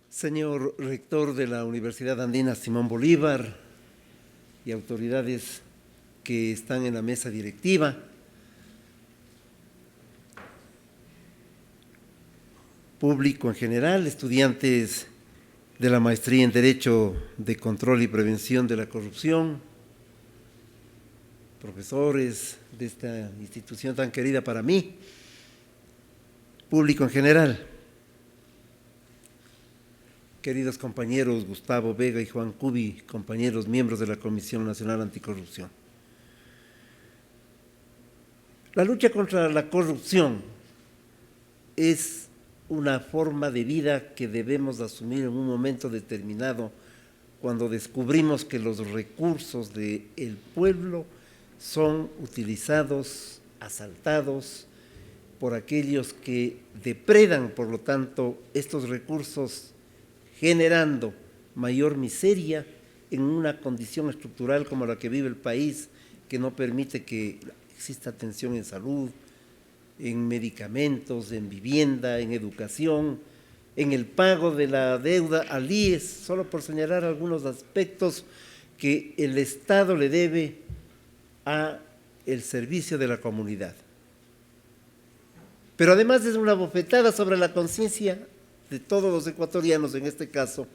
Señor rector de la Universidad Andina Simón Bolívar y autoridades que están en la mesa directiva, público en general, estudiantes de la maestría en Derecho de Control y Prevención de la Corrupción, profesores de esta institución tan querida para mí, público en general, queridos compañeros Gustavo Vega y Juan Cubi, compañeros miembros de la Comisión Nacional Anticorrupción. La lucha contra la corrupción es una forma de vida que debemos asumir en un momento determinado cuando descubrimos que los recursos del pueblo son utilizados, asaltados por aquellos que depredan, por lo tanto, estos recursos, generando mayor miseria en una condición estructural como la que vive el país, que no permite que exista atención en salud, en medicamentos, en vivienda, en educación, en el pago de la deuda al IES, solo por señalar algunos aspectos que el Estado le debe a el servicio de la comunidad. Pero además es una bofetada sobre la conciencia de todos los ecuatorianos en este caso,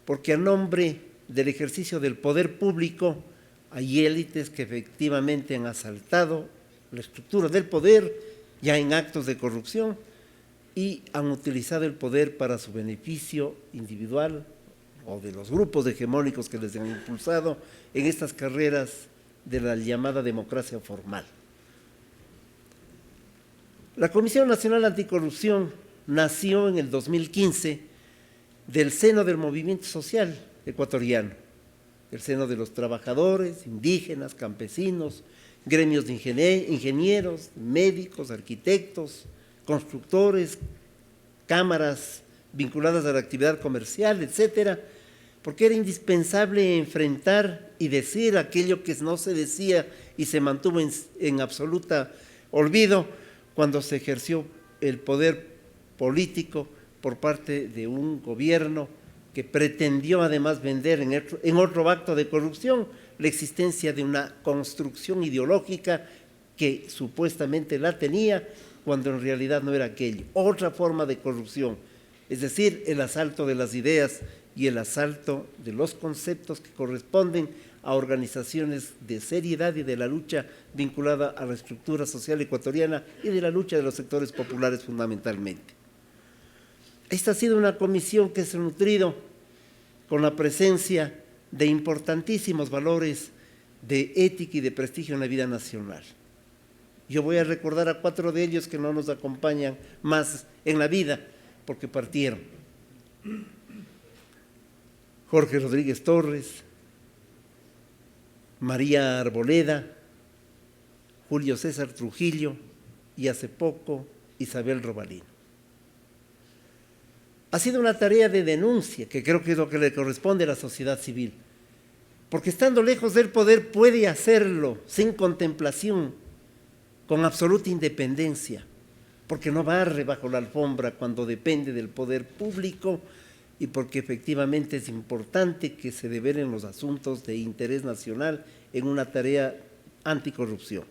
porque a nombre del ejercicio del poder público hay élites que efectivamente han asaltado la estructura del poder ya en actos de corrupción y han utilizado el poder para su beneficio individual o de los grupos hegemónicos que les han impulsado en estas carreras de la llamada democracia formal. La Comisión Nacional Anticorrupción nació en el 2015 del seno del movimiento social ecuatoriano, del seno de los trabajadores, indígenas, campesinos, gremios de ingenieros, médicos, arquitectos, constructores, cámaras vinculadas a la actividad comercial, etcétera, porque era indispensable enfrentar y decir aquello que no se decía y se mantuvo en absoluta olvido cuando se ejerció el poder político por parte de un gobierno que pretendió además vender en otro acto de corrupción la existencia de una construcción ideológica que supuestamente la tenía cuando en realidad no era aquello. Otra forma de corrupción, es decir, el asalto de las ideas y el asalto de los conceptos que corresponden a organizaciones de seriedad y de la lucha vinculada a la estructura social ecuatoriana y de la lucha de los sectores populares fundamentalmente. Esta ha sido una comisión que se ha nutrido con la presencia de importantísimos valores de ética y de prestigio en la vida nacional. Yo voy a recordar a 4 de ellos que no nos acompañan más en la vida porque partieron. Jorge Rodríguez Torres, María Arboleda, Julio César Trujillo y hace poco Isabel Robalino. Ha sido una tarea de denuncia, que creo que es lo que le corresponde a la sociedad civil, porque estando lejos del poder puede hacerlo sin contemplación, con absoluta independencia, porque no barre bajo la alfombra cuando depende del poder público y porque efectivamente es importante que se develen los asuntos de interés nacional en una tarea anticorrupción.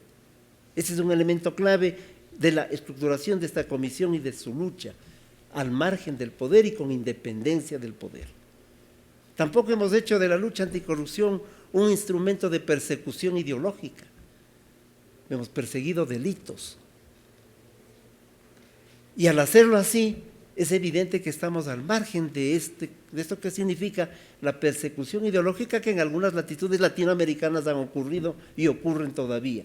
Ese es un elemento clave de la estructuración de esta comisión y de su lucha, al margen del poder y con independencia del poder. Tampoco hemos hecho de la lucha anticorrupción un instrumento de persecución ideológica. Hemos perseguido delitos. Y al hacerlo así, es evidente que estamos al margen de esto que significa la persecución ideológica que en algunas latitudes latinoamericanas han ocurrido y ocurren todavía.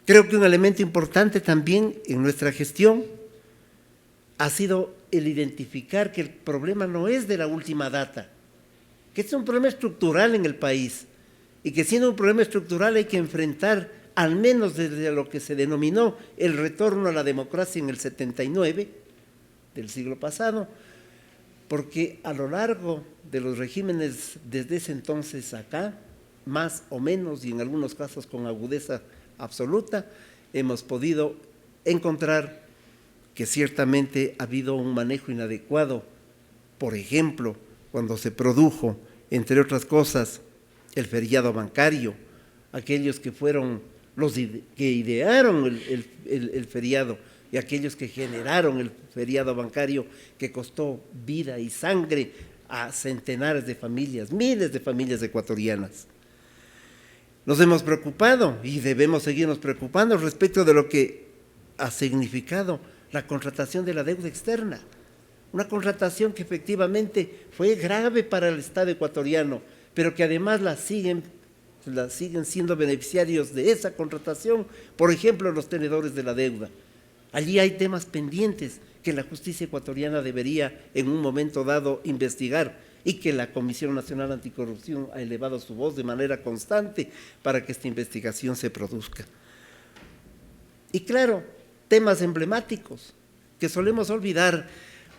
Creo que un elemento importante también en nuestra gestión ha sido el identificar que el problema no es de la última data, que es un problema estructural en el país y que siendo un problema estructural hay que enfrentar al menos desde lo que se denominó el retorno a la democracia en el 79 del siglo pasado, porque a lo largo de los regímenes desde ese entonces acá, más o menos y en algunos casos con agudeza absoluta, hemos podido encontrar que ciertamente ha habido un manejo inadecuado, por ejemplo, cuando se produjo, entre otras cosas, el feriado bancario, aquellos que fueron los que idearon el feriado y aquellos que generaron el feriado bancario que costó vida y sangre a centenares de familias, miles de familias ecuatorianas. Nos hemos preocupado y debemos seguirnos preocupando respecto de lo que ha significado la contratación de la deuda externa, una contratación que efectivamente fue grave para el Estado ecuatoriano, pero que además la siguen siendo beneficiarios de esa contratación, por ejemplo, los tenedores de la deuda. Allí hay temas pendientes que la justicia ecuatoriana debería en un momento dado investigar y que la Comisión Nacional Anticorrupción ha elevado su voz de manera constante para que esta investigación se produzca. Y claro, temas emblemáticos que solemos olvidar,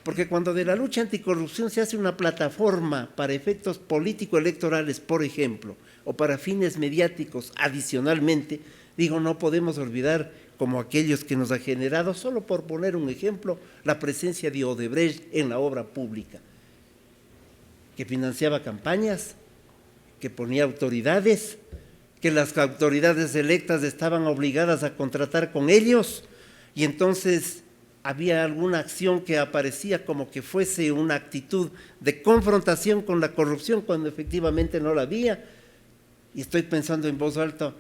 porque cuando de la lucha anticorrupción se hace una plataforma para efectos político-electorales, por ejemplo, o para fines mediáticos adicionalmente, digo, no podemos olvidar como aquellos que nos ha generado, solo por poner un ejemplo, la presencia de Odebrecht en la obra pública, que financiaba campañas, que ponía autoridades, que las autoridades electas estaban obligadas a contratar con ellos, y entonces había alguna acción que aparecía como que fuese una actitud de confrontación con la corrupción cuando efectivamente no la había. Y estoy pensando en voz alta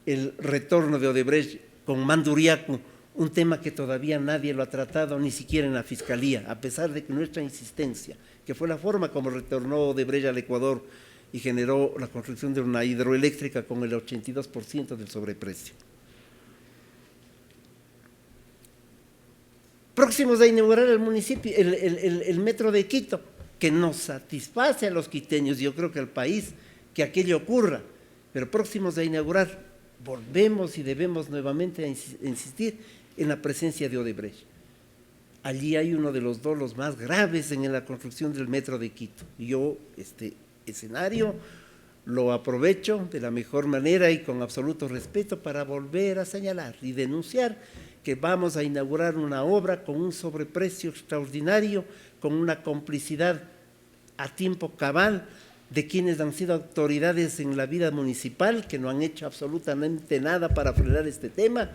el retorno de Odebrecht con Manduriacu, un tema que todavía nadie lo ha tratado, ni siquiera en la Fiscalía, a pesar de que nuestra insistencia, que fue la forma como retornó Odebrecht al Ecuador y generó la construcción de una hidroeléctrica con el 82% del sobreprecio. Próximos a inaugurar el municipio, el metro de Quito, que nos satisface a los quiteños, yo creo que al país, que aquello ocurra, pero próximos a inaugurar, volvemos y debemos nuevamente a insistir en la presencia de Odebrecht. Allí hay uno de los dolos más graves en la construcción del metro de Quito. Yo este escenario lo aprovecho de la mejor manera y con absoluto respeto para volver a señalar y denunciar que vamos a inaugurar una obra con un sobreprecio extraordinario, con una complicidad a tiempo cabal de quienes han sido autoridades en la vida municipal, que no han hecho absolutamente nada para frenar este tema,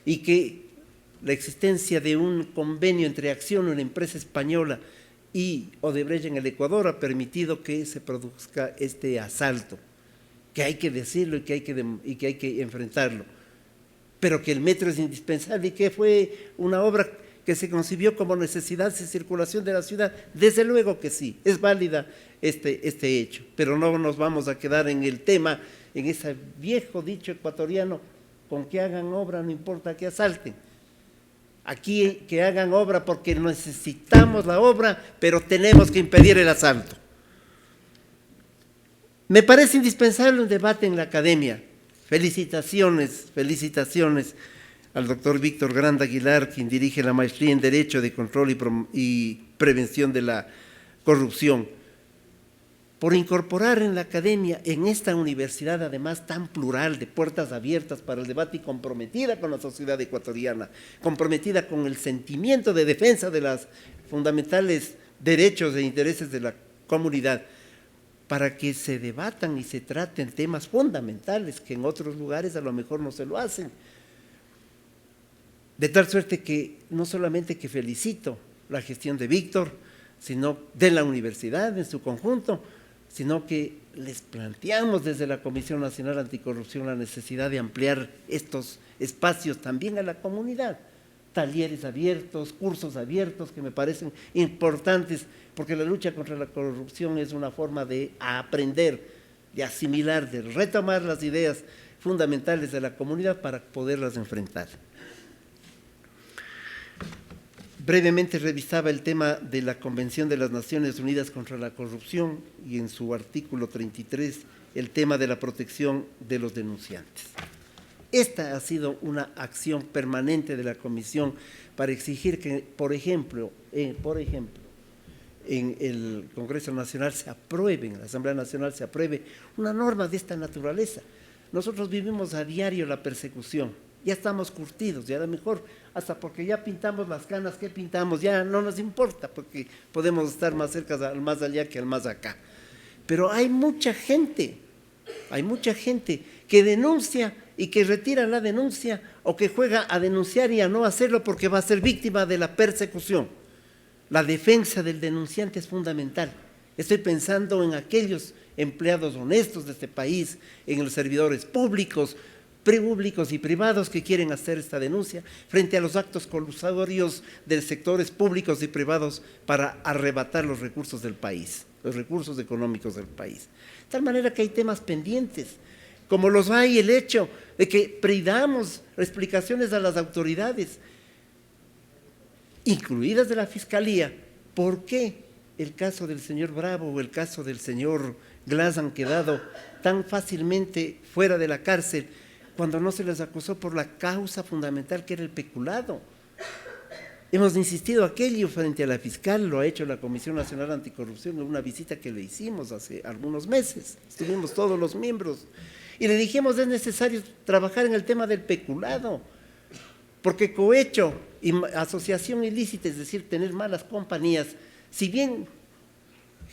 y que la existencia de un convenio entre Acción, una empresa española, y Odebrecht en el Ecuador ha permitido que se produzca este asalto, que hay que decirlo y que hay que enfrentarlo, pero que el metro es indispensable y que fue una obra que se concibió como necesidad de circulación de la ciudad. Desde luego que sí, es válida este hecho, pero no nos vamos a quedar en el tema, en ese viejo dicho ecuatoriano, con que hagan obra no importa que asalten. Aquí que hagan obra porque necesitamos la obra, pero tenemos que impedir el asalto. Me parece indispensable un debate en la academia. Felicitaciones al doctor Víctor Granda Aguilar, quien dirige la maestría en Derecho de Control y Prevención de la Corrupción, por incorporar en la academia, en esta universidad además tan plural, de puertas abiertas para el debate y comprometida con la sociedad ecuatoriana, comprometida con el sentimiento de defensa de los fundamentales derechos e intereses de la comunidad, para que se debatan y se traten temas fundamentales que en otros lugares a lo mejor no se lo hacen. De tal suerte que no solamente que felicito la gestión de Víctor, sino de la universidad en su conjunto, sino que les planteamos desde la Comisión Nacional Anticorrupción la necesidad de ampliar estos espacios también a la comunidad. Talleres abiertos, cursos abiertos que me parecen importantes, porque la lucha contra la corrupción es una forma de aprender, de asimilar, de retomar las ideas fundamentales de la comunidad para poderlas enfrentar. Brevemente revisaba el tema de la Convención de las Naciones Unidas contra la Corrupción y en su artículo 33 el tema de la protección de los denunciantes. Esta ha sido una acción permanente de la Comisión para exigir que, por ejemplo, en el Congreso Nacional se apruebe, en la Asamblea Nacional se apruebe una norma de esta naturaleza. Nosotros vivimos a diario la persecución, ya estamos curtidos, y a lo mejor hasta porque ya pintamos las canas que pintamos, ya no nos importa, porque podemos estar más cerca al más allá que al más acá. Pero hay mucha gente que denuncia y que retira la denuncia o que juega a denunciar y a no hacerlo porque va a ser víctima de la persecución. La defensa del denunciante es fundamental. Estoy pensando en aquellos empleados honestos de este país, en los servidores públicos y privados que quieren hacer esta denuncia frente a los actos colusorios de sectores públicos y privados para arrebatar los recursos del país, los recursos económicos del país. De tal manera que hay temas pendientes, como los hay el hecho de que pidamos explicaciones a las autoridades, incluidas de la Fiscalía, ¿por qué el caso del señor Bravo o el caso del señor Glass han quedado tan fácilmente fuera de la cárcel cuando no se les acusó por la causa fundamental que era el peculado? Hemos insistido aquello frente a la fiscal, lo ha hecho la Comisión Nacional Anticorrupción en una visita que le hicimos hace algunos meses, estuvimos todos los miembros, y le dijimos es necesario trabajar en el tema del peculado, porque cohecho y asociación ilícita, es decir, tener malas compañías, si bien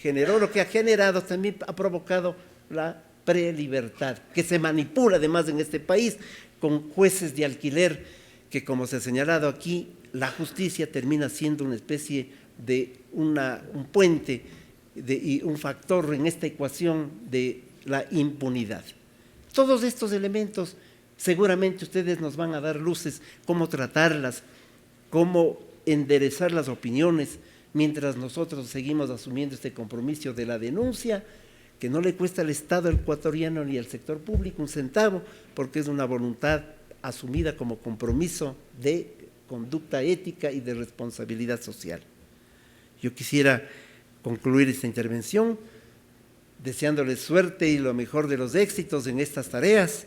generó lo que ha generado, también ha provocado la prelibertad, que se manipula además en este país con jueces de alquiler, que como se ha señalado aquí, la justicia termina siendo una especie de un puente y un factor en esta ecuación de la impunidad. Todos estos elementos seguramente ustedes nos van a dar luces, cómo tratarlas, cómo enderezar las opiniones, mientras nosotros seguimos asumiendo este compromiso de la denuncia, que no le cuesta al Estado ecuatoriano ni al sector público un centavo, porque es una voluntad asumida como compromiso de conducta ética y de responsabilidad social. Yo quisiera concluir esta intervención deseándoles suerte y lo mejor de los éxitos en estas tareas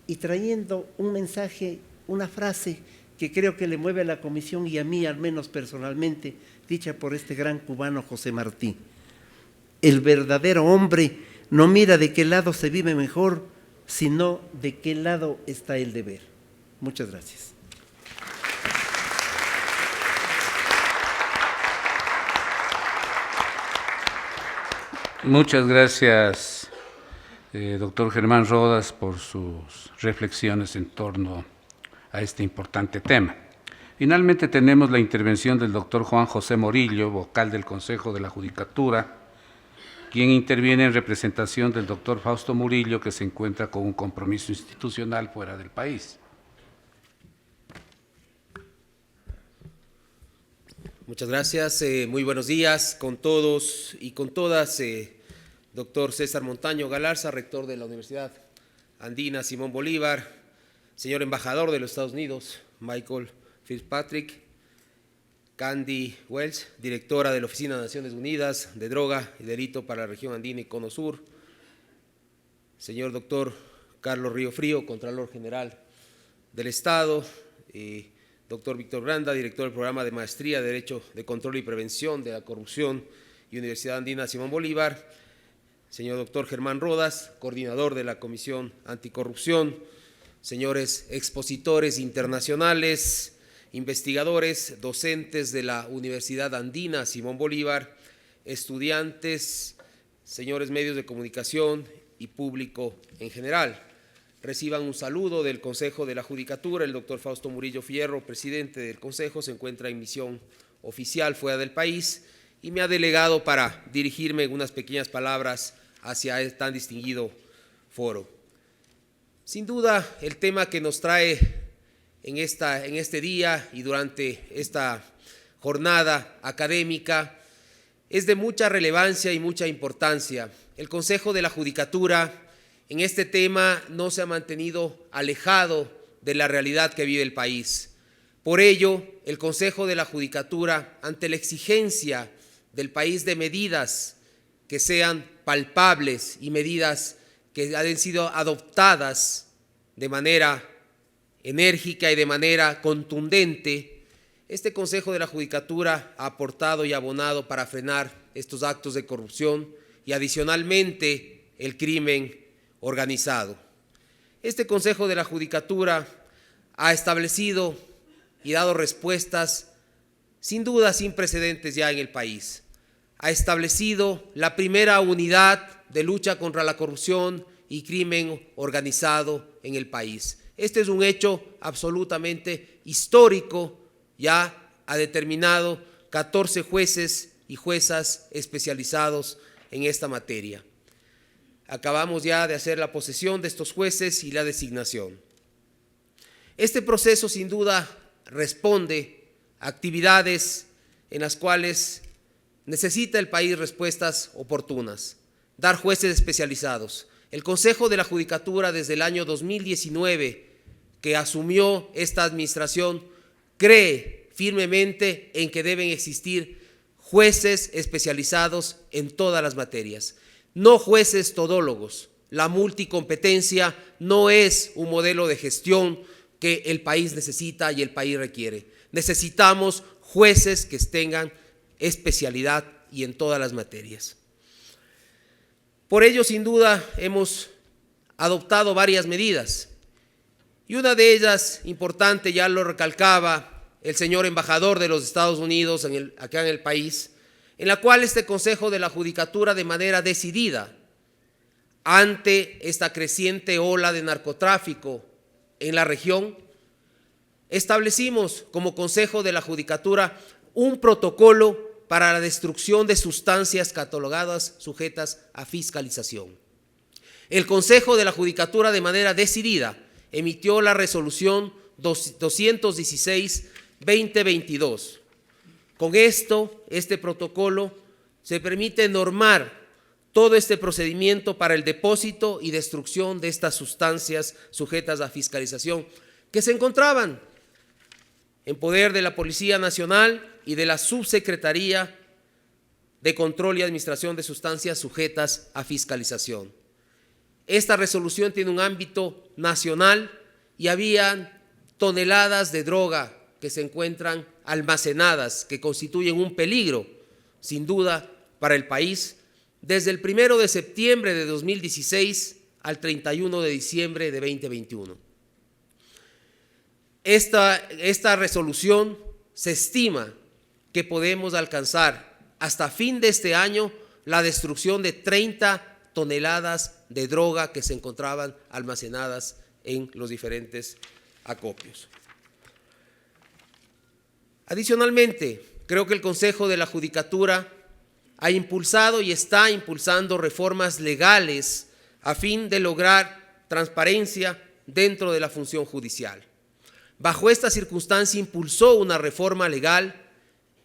y trayendo un mensaje, una frase que creo que le mueve a la comisión y a mí, al menos personalmente, dicha por este gran cubano José Martí. El verdadero hombre no mira de qué lado se vive mejor, sino de qué lado está el deber. Muchas gracias. Muchas gracias, doctor Germán Rodas, por sus reflexiones en torno a este importante tema. Finalmente tenemos la intervención del doctor Juan José Morillo, vocal del Consejo de la Judicatura, quien interviene en representación del doctor Fausto Murillo, que se encuentra con un compromiso institucional fuera del país. Muchas gracias, muy buenos días con todos y con todas. Doctor César Montaño Galarza, rector de la Universidad Andina Simón Bolívar, señor embajador de los Estados Unidos, Michael Fitzpatrick, Candy Wells, directora de la Oficina de Naciones Unidas de Droga y Delito para la región andina y Cono Sur, señor doctor Carlos Río Frío, Contralor General del Estado, doctor Víctor Granda, director del programa de Maestría de Derecho de Control y Prevención de la Corrupción y Universidad Andina Simón Bolívar, señor doctor Germán Rodas, coordinador de la Comisión Anticorrupción, señores expositores internacionales, investigadores, docentes de la Universidad Andina Simón Bolívar, estudiantes, señores medios de comunicación y público en general. Reciban un saludo del Consejo de la Judicatura. El doctor Fausto Murillo Fierro, presidente del Consejo, se encuentra en misión oficial fuera del país y me ha delegado para dirigirme en unas pequeñas palabras hacia el tan distinguido foro. Sin duda, el tema que nos trae en este día y durante esta jornada académica es de mucha relevancia y mucha importancia. El Consejo de la Judicatura en este tema no se ha mantenido alejado de la realidad que vive el país. Por ello, el Consejo de la Judicatura, ante la exigencia del país de medidas que sean palpables y medidas que han sido adoptadas de manera enérgica y de manera contundente, este Consejo de la Judicatura ha aportado y abonado para frenar estos actos de corrupción y adicionalmente el crimen organizado. Este Consejo de la Judicatura ha establecido y dado respuestas sin duda sin precedentes ya en el país. Ha establecido la primera unidad de lucha contra la corrupción y crimen organizado en el país. Este es un hecho absolutamente histórico. Ya ha determinado 14 jueces y juezas especializados en esta materia. Acabamos ya de hacer la posesión de estos jueces y la designación. Este proceso sin duda responde a actividades en las cuales necesita el país respuestas oportunas. Dar jueces especializados. El Consejo de la Judicatura desde el año 2019 que asumió esta administración cree firmemente en que deben existir jueces especializados en todas las materias, no jueces todólogos. La multicompetencia no es un modelo de gestión que el país necesita y el país requiere. Necesitamos jueces que tengan especialidad y en todas las materias. Por ello, sin duda, hemos adoptado varias medidas. Y una de ellas, importante, ya lo recalcaba el señor embajador de los Estados Unidos acá en el país, en la cual este Consejo de la Judicatura, de manera decidida, ante esta creciente ola de narcotráfico en la región, establecimos como Consejo de la Judicatura un protocolo para la destrucción de sustancias catalogadas sujetas a fiscalización. El Consejo de la Judicatura, de manera decidida, emitió la resolución 216-2022. Con esto, este protocolo se permite normar todo este procedimiento para el depósito y destrucción de estas sustancias sujetas a fiscalización que se encontraban en poder de la Policía Nacional y de la Subsecretaría de Control y Administración de Sustancias sujetas a fiscalización. Esta resolución tiene un ámbito nacional y habían toneladas de droga que se encuentran almacenadas, que constituyen un peligro, sin duda, para el país, desde el 1 de septiembre de 2016 al 31 de diciembre de 2021. Esta resolución se estima que podemos alcanzar hasta fin de este año la destrucción de 30 toneladas de droga que se encontraban almacenadas en los diferentes acopios. Adicionalmente, creo que el Consejo de la Judicatura ha impulsado y está impulsando reformas legales a fin de lograr transparencia dentro de la función judicial. Bajo esta circunstancia impulsó una reforma legal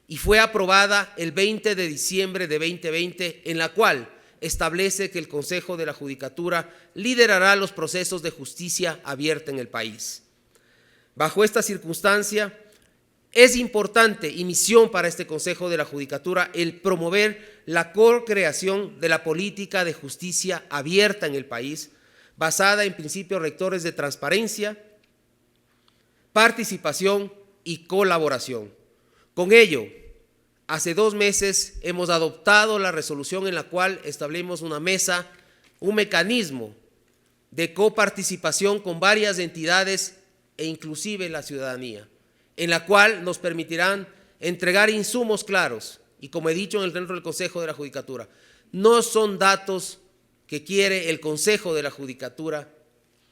y fue aprobada el 20 de diciembre de 2020, en la cual establece que el Consejo de la Judicatura liderará los procesos de justicia abierta en el país. Bajo esta circunstancia, es importante y misión para este Consejo de la Judicatura el promover la co-creación de la política de justicia abierta en el país, basada en principios rectores de transparencia, participación y colaboración. Con ello, hace 2 meses hemos adoptado la resolución en la cual establecemos una mesa, un mecanismo de coparticipación con varias entidades e inclusive la ciudadanía, en la cual nos permitirán entregar insumos claros y, como he dicho dentro del Consejo de la Judicatura, no son datos que quiere el Consejo de la Judicatura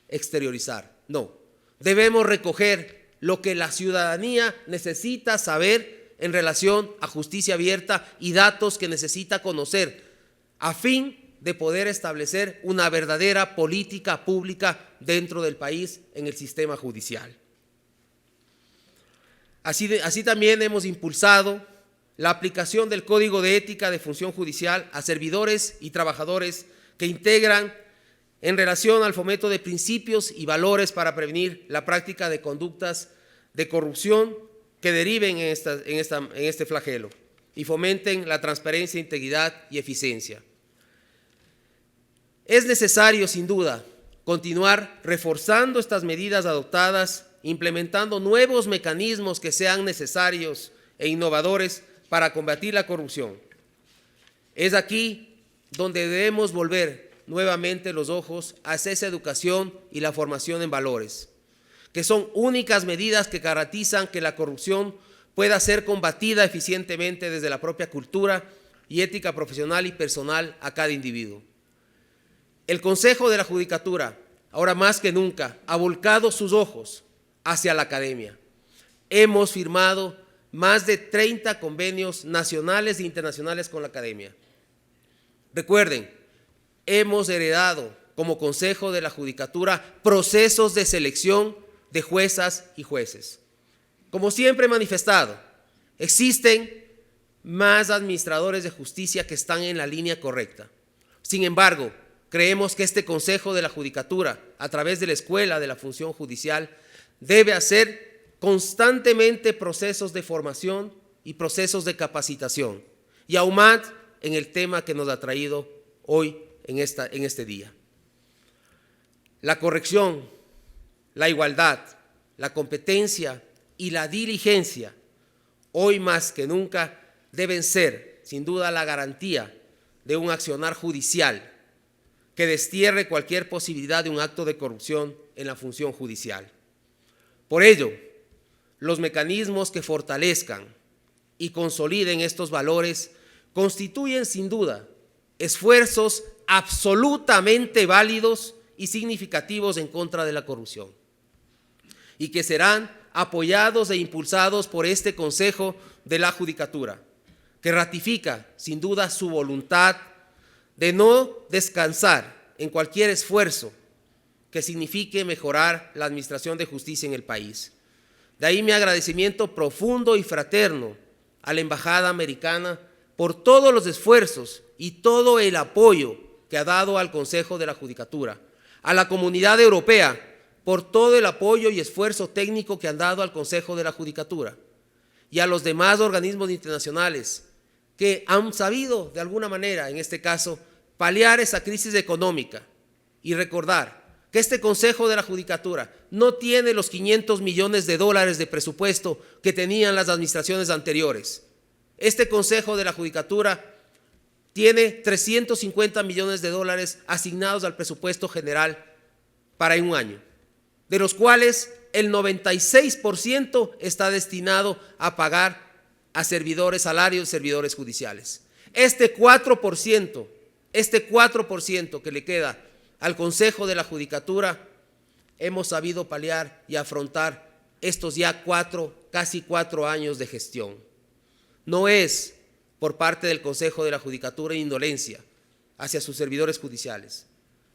exteriorizar, no. Debemos recoger lo que la ciudadanía necesita saber en relación a justicia abierta y datos que necesita conocer a fin de poder establecer una verdadera política pública dentro del país en el sistema judicial. Así también hemos impulsado la aplicación del Código de Ética de Función Judicial a servidores y trabajadores que integran en relación al fomento de principios y valores para prevenir la práctica de conductas de corrupción que deriven en este flagelo y fomenten la transparencia, integridad y eficiencia. Es necesario, sin duda, continuar reforzando estas medidas adoptadas, implementando nuevos mecanismos que sean necesarios e innovadores para combatir la corrupción. Es aquí donde debemos volver nuevamente los ojos hacia esa educación y la formación en valores, que son únicas medidas que garantizan que la corrupción pueda ser combatida eficientemente desde la propia cultura y ética profesional y personal a cada individuo. El Consejo de la Judicatura, ahora más que nunca, ha volcado sus ojos hacia la academia. Hemos firmado más de 30 convenios nacionales e internacionales con la academia. Recuerden, hemos heredado como Consejo de la Judicatura procesos de selección de juezas y jueces. Como siempre he manifestado, existen más administradores de justicia que están en la línea correcta. Sin embargo, creemos que este Consejo de la Judicatura, a través de la Escuela de la Función Judicial, debe hacer constantemente procesos de formación y procesos de capacitación, y aún más en el tema que nos ha traído hoy en este día. La corrección, la igualdad, la competencia y la diligencia, hoy más que nunca, deben ser, sin duda, la garantía de un accionar judicial que destierre cualquier posibilidad de un acto de corrupción en la función judicial. Por ello, los mecanismos que fortalezcan y consoliden estos valores constituyen, sin duda, esfuerzos absolutamente válidos y significativos en contra de la corrupción, y que serán apoyados e impulsados por este Consejo de la Judicatura, que ratifica, sin duda, su voluntad de no descansar en cualquier esfuerzo que signifique mejorar la administración de justicia en el país. De ahí mi agradecimiento profundo y fraterno a la Embajada Americana por todos los esfuerzos y todo el apoyo que ha dado al Consejo de la Judicatura, a la Comunidad Europea por todo el apoyo y esfuerzo técnico que han dado al Consejo de la Judicatura, y a los demás organismos internacionales que han sabido, de alguna manera, en este caso, paliar esa crisis económica, y recordar que este Consejo de la Judicatura no tiene los 500 millones de dólares de presupuesto que tenían las administraciones anteriores. Este Consejo de la Judicatura tiene 350 millones de dólares asignados al presupuesto general para un año, de los cuales el 96% está destinado a pagar a servidores, salarios de servidores judiciales. Este 4% que le queda al Consejo de la Judicatura, hemos sabido paliar y afrontar estos ya casi 4 años de gestión. No es por parte del Consejo de la Judicatura indolencia hacia sus servidores judiciales.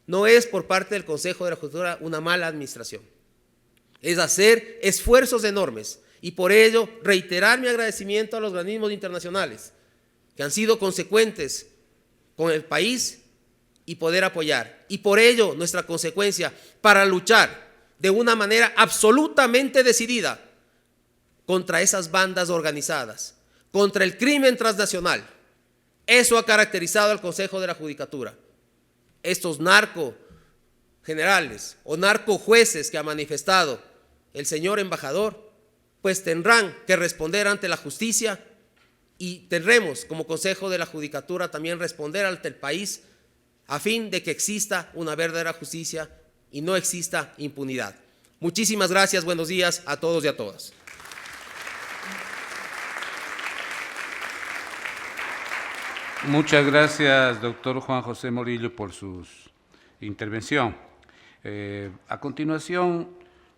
No es por parte del Consejo de la Judicatura una mala administración. Es hacer esfuerzos enormes, y por ello reiterar mi agradecimiento a los organismos internacionales que han sido consecuentes con el país y poder apoyar. Y por ello nuestra consecuencia para luchar de una manera absolutamente decidida contra esas bandas organizadas, contra el crimen transnacional. Eso ha caracterizado al Consejo de la Judicatura. Estos narcogenerales o narcojueces que ha manifestado el señor embajador, pues tendrán que responder ante la justicia, y tendremos como Consejo de la Judicatura también responder ante el país a fin de que exista una verdadera justicia y no exista impunidad. Muchísimas gracias, buenos días a todos y a todas. Muchas gracias, doctor Juan José Morillo, por su intervención. A continuación,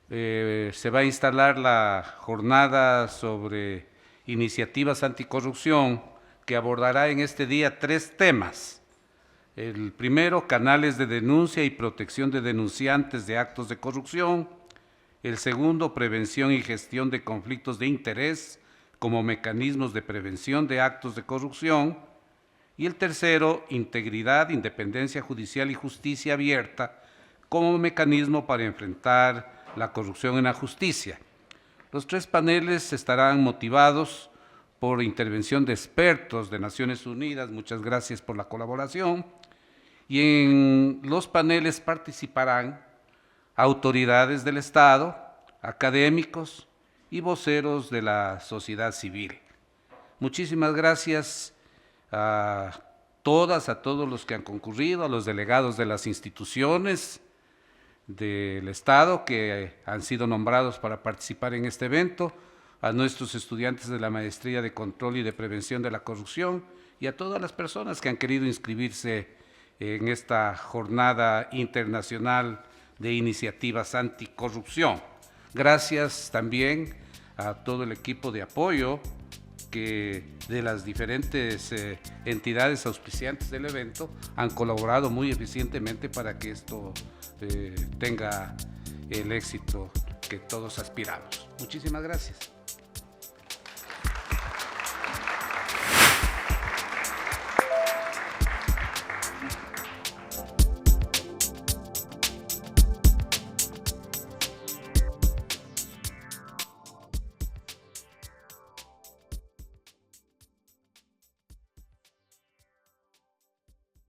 se va a instalar la jornada sobre iniciativas anticorrupción, que abordará en este día 3 temas. El primero, canales de denuncia y protección de denunciantes de actos de corrupción. El segundo, prevención y gestión de conflictos de interés como mecanismos de prevención de actos de corrupción. Y el tercero, integridad, independencia judicial y justicia abierta como mecanismo para enfrentar la corrupción en la justicia. Los 3 paneles estarán motivados por intervención de expertos de Naciones Unidas. Muchas gracias por la colaboración. Y en los paneles participarán autoridades del Estado, académicos y voceros de la sociedad civil. Muchísimas gracias a todas, a todos los que han concurrido, a los delegados de las instituciones del Estado que han sido nombrados para participar en este evento, a nuestros estudiantes de la Maestría de Control y de Prevención de la Corrupción, y a todas las personas que han querido inscribirse en esta jornada internacional de iniciativas anticorrupción. Gracias también a todo el equipo de apoyo que de las diferentes entidades auspiciantes del evento han colaborado muy eficientemente para que esto tenga el éxito que todos aspiramos. Muchísimas gracias.